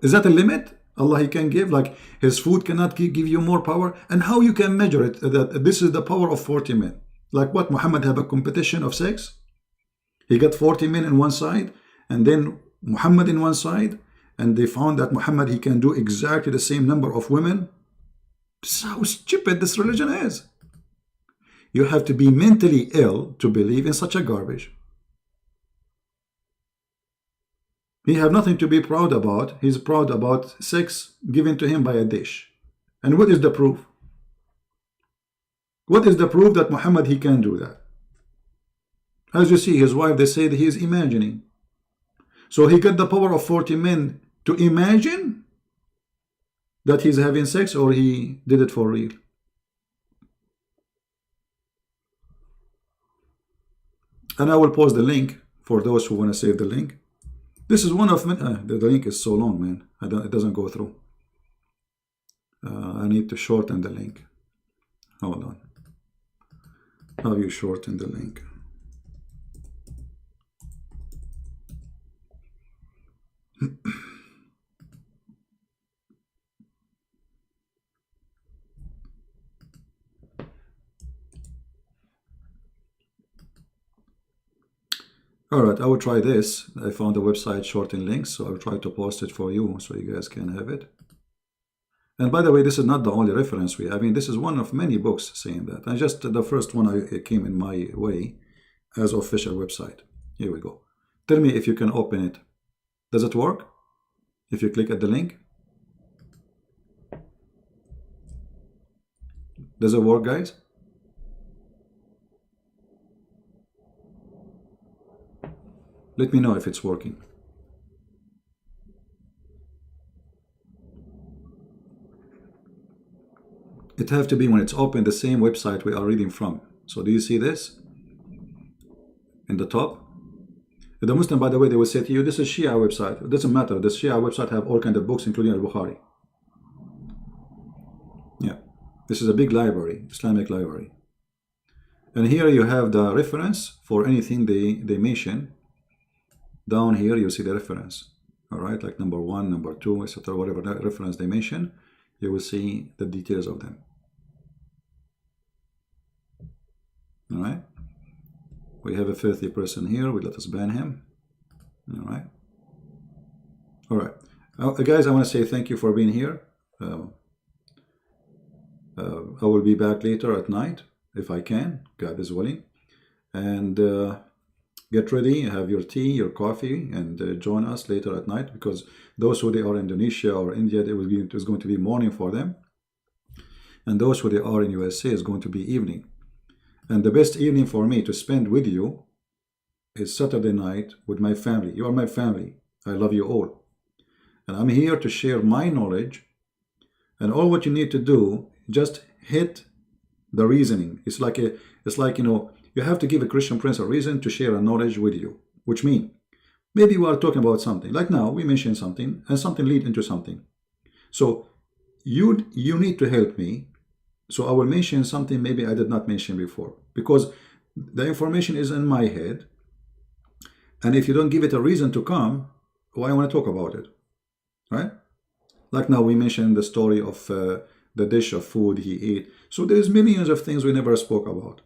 Is that a limit? Allah, he can give, like his food cannot give you more power? And how you can measure it, that this is the power of 40 men? Like what, Muhammad have a competition of sex? He got 40 men in one side, and then Muhammad in one side, and they found that Muhammad, he can do exactly the same number of women. This is how stupid this religion is. You have to be mentally ill to believe in such a garbage. He have nothing to be proud about. He's proud about sex given to him by a dish. And what is the proof? What is the proof that Muhammad, he can do that? As you see, his wife, they say that he is imagining. So he got the power of 40 men to imagine that he's having sex, or he did it for real? And I will post the link for those who want to save the link. This is one of the link is so long, man. It doesn't go through. I need to shorten the link. Hold on. How you shorten the link? All right, I will try this. I found the website shorten links, so I'll try to post it for you so you guys can have it. And by the way, this is not the only reference we have. I mean, this is one of many books saying that. And just the first one it came in my way as official website. Here we go. Tell me if you can open it. Does it work? If you click at the link? Does it work, guys? Let me know if it's working. It have to be when it's open the same website we are reading from. So do you see this? In the top? The Muslim, by the way, they will say to you, this is Shia website. It doesn't matter. The Shia website have all kinds of books, including Al-Bukhari. Yeah. This is a big library, Islamic library. And here you have the reference for anything they mention. Down here, you see the reference. All right, like number 1, number 2, etc. Whatever that reference they mention, you will see the details of them. All right. We have a filthy person here. We let us ban him. All right. All right. Guys, I want to say thank you for being here. I will be back later at night if I can. God is willing. And get ready, have your tea, your coffee, and join us later at night, because those who they are in Indonesia or India, it is going to be morning for them. And those who they are in USA is going to be evening. And the best evening for me to spend with you is Saturday night with my family. You are my family. I love you all. And I'm here to share my knowledge. And all what you need to do, just hit the reasoning. It's like, you know, you have to give a Christian Prince a reason to share a knowledge with you. Which means, maybe we are talking about something. Like now, we mentioned something, and something lead into something. So, you need to help me. So I will mention something maybe I did not mention before, because the information is in my head. And if you don't give it a reason to come, why I want to talk about it, right? Like now we mentioned the story of the dish of food he ate. So there's millions of things we never spoke about.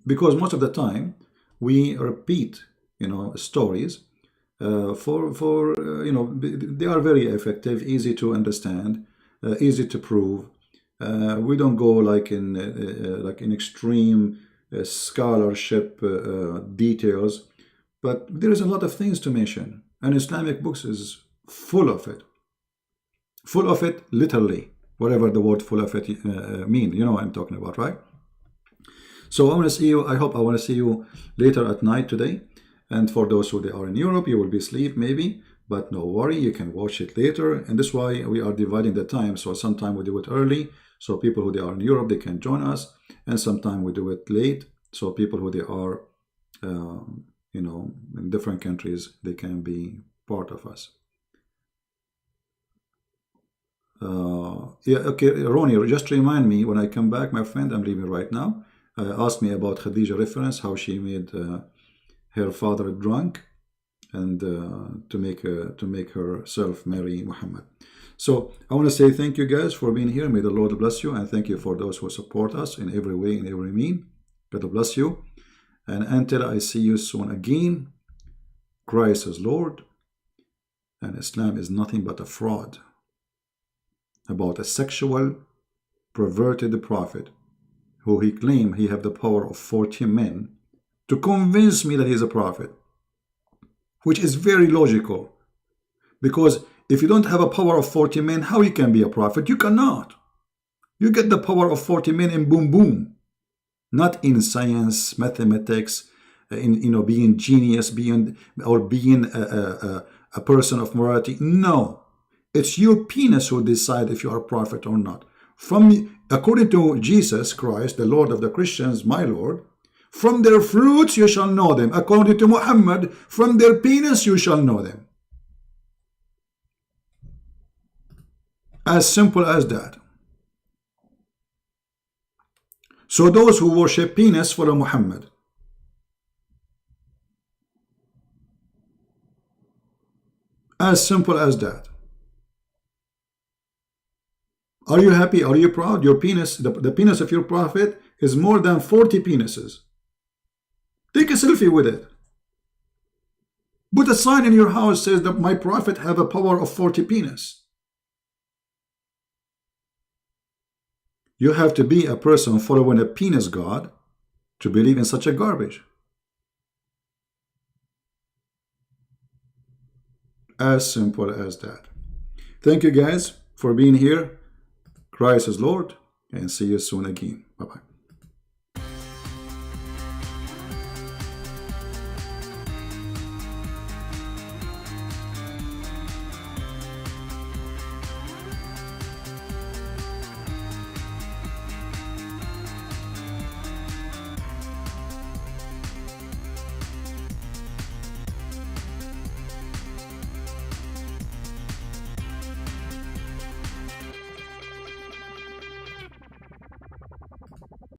Because most of the time we repeat, you know, stories you know, they are very effective, easy to understand. Easy to prove. We don't go like in extreme scholarship details, but there is a lot of things to mention, and Islamic books is full of it, literally, whatever the word full of it mean. You know what I'm talking about, right? So I want to see you. I hope I want to see you later at night today. And for those who they are in Europe, you will be asleep maybe. But no worry, you can watch it later. And this is why we are dividing the time. So sometime we do it early, so people who they are in Europe, they can join us. And sometime we do it late, so people who they are in different countries, they can be part of us. Yeah, okay, Ronnie, just remind me when I come back, my friend, I'm leaving right now. Ask me about Khadija reference, how she made her father drunk, and to make herself marry Muhammad. So I want to say thank you guys for being here. May the Lord bless you, and thank you for those who support us in every way, in every mean. God bless you. And until I see you soon again, Christ is Lord, and Islam is nothing but a fraud about a sexual, perverted prophet who he claimed he have the power of 40 men to convince me that he's a prophet, which is very logical. Because if you don't have a power of 40 men, how you can be a prophet? You cannot. You get the power of 40 men in boom boom, not in science, mathematics, in being genius, being a person of morality. No. It's your penis who decide if you are a prophet or not. According to Jesus Christ, the Lord of the Christians, my Lord, from their fruits you shall know them. According to Muhammad, from their penis you shall know them. As simple as that. So those who worship penis follow Muhammad. As simple as that. Are you happy? Are you proud? Your penis, the penis of your prophet is more than 40 penises. Take a selfie with it. Put a sign in your house says that my prophet have a power of 40 penis. You have to be a person following a penis god to believe in such a garbage. As simple as that. Thank you guys for being here. Christ is Lord, and see you soon again. Bye-bye.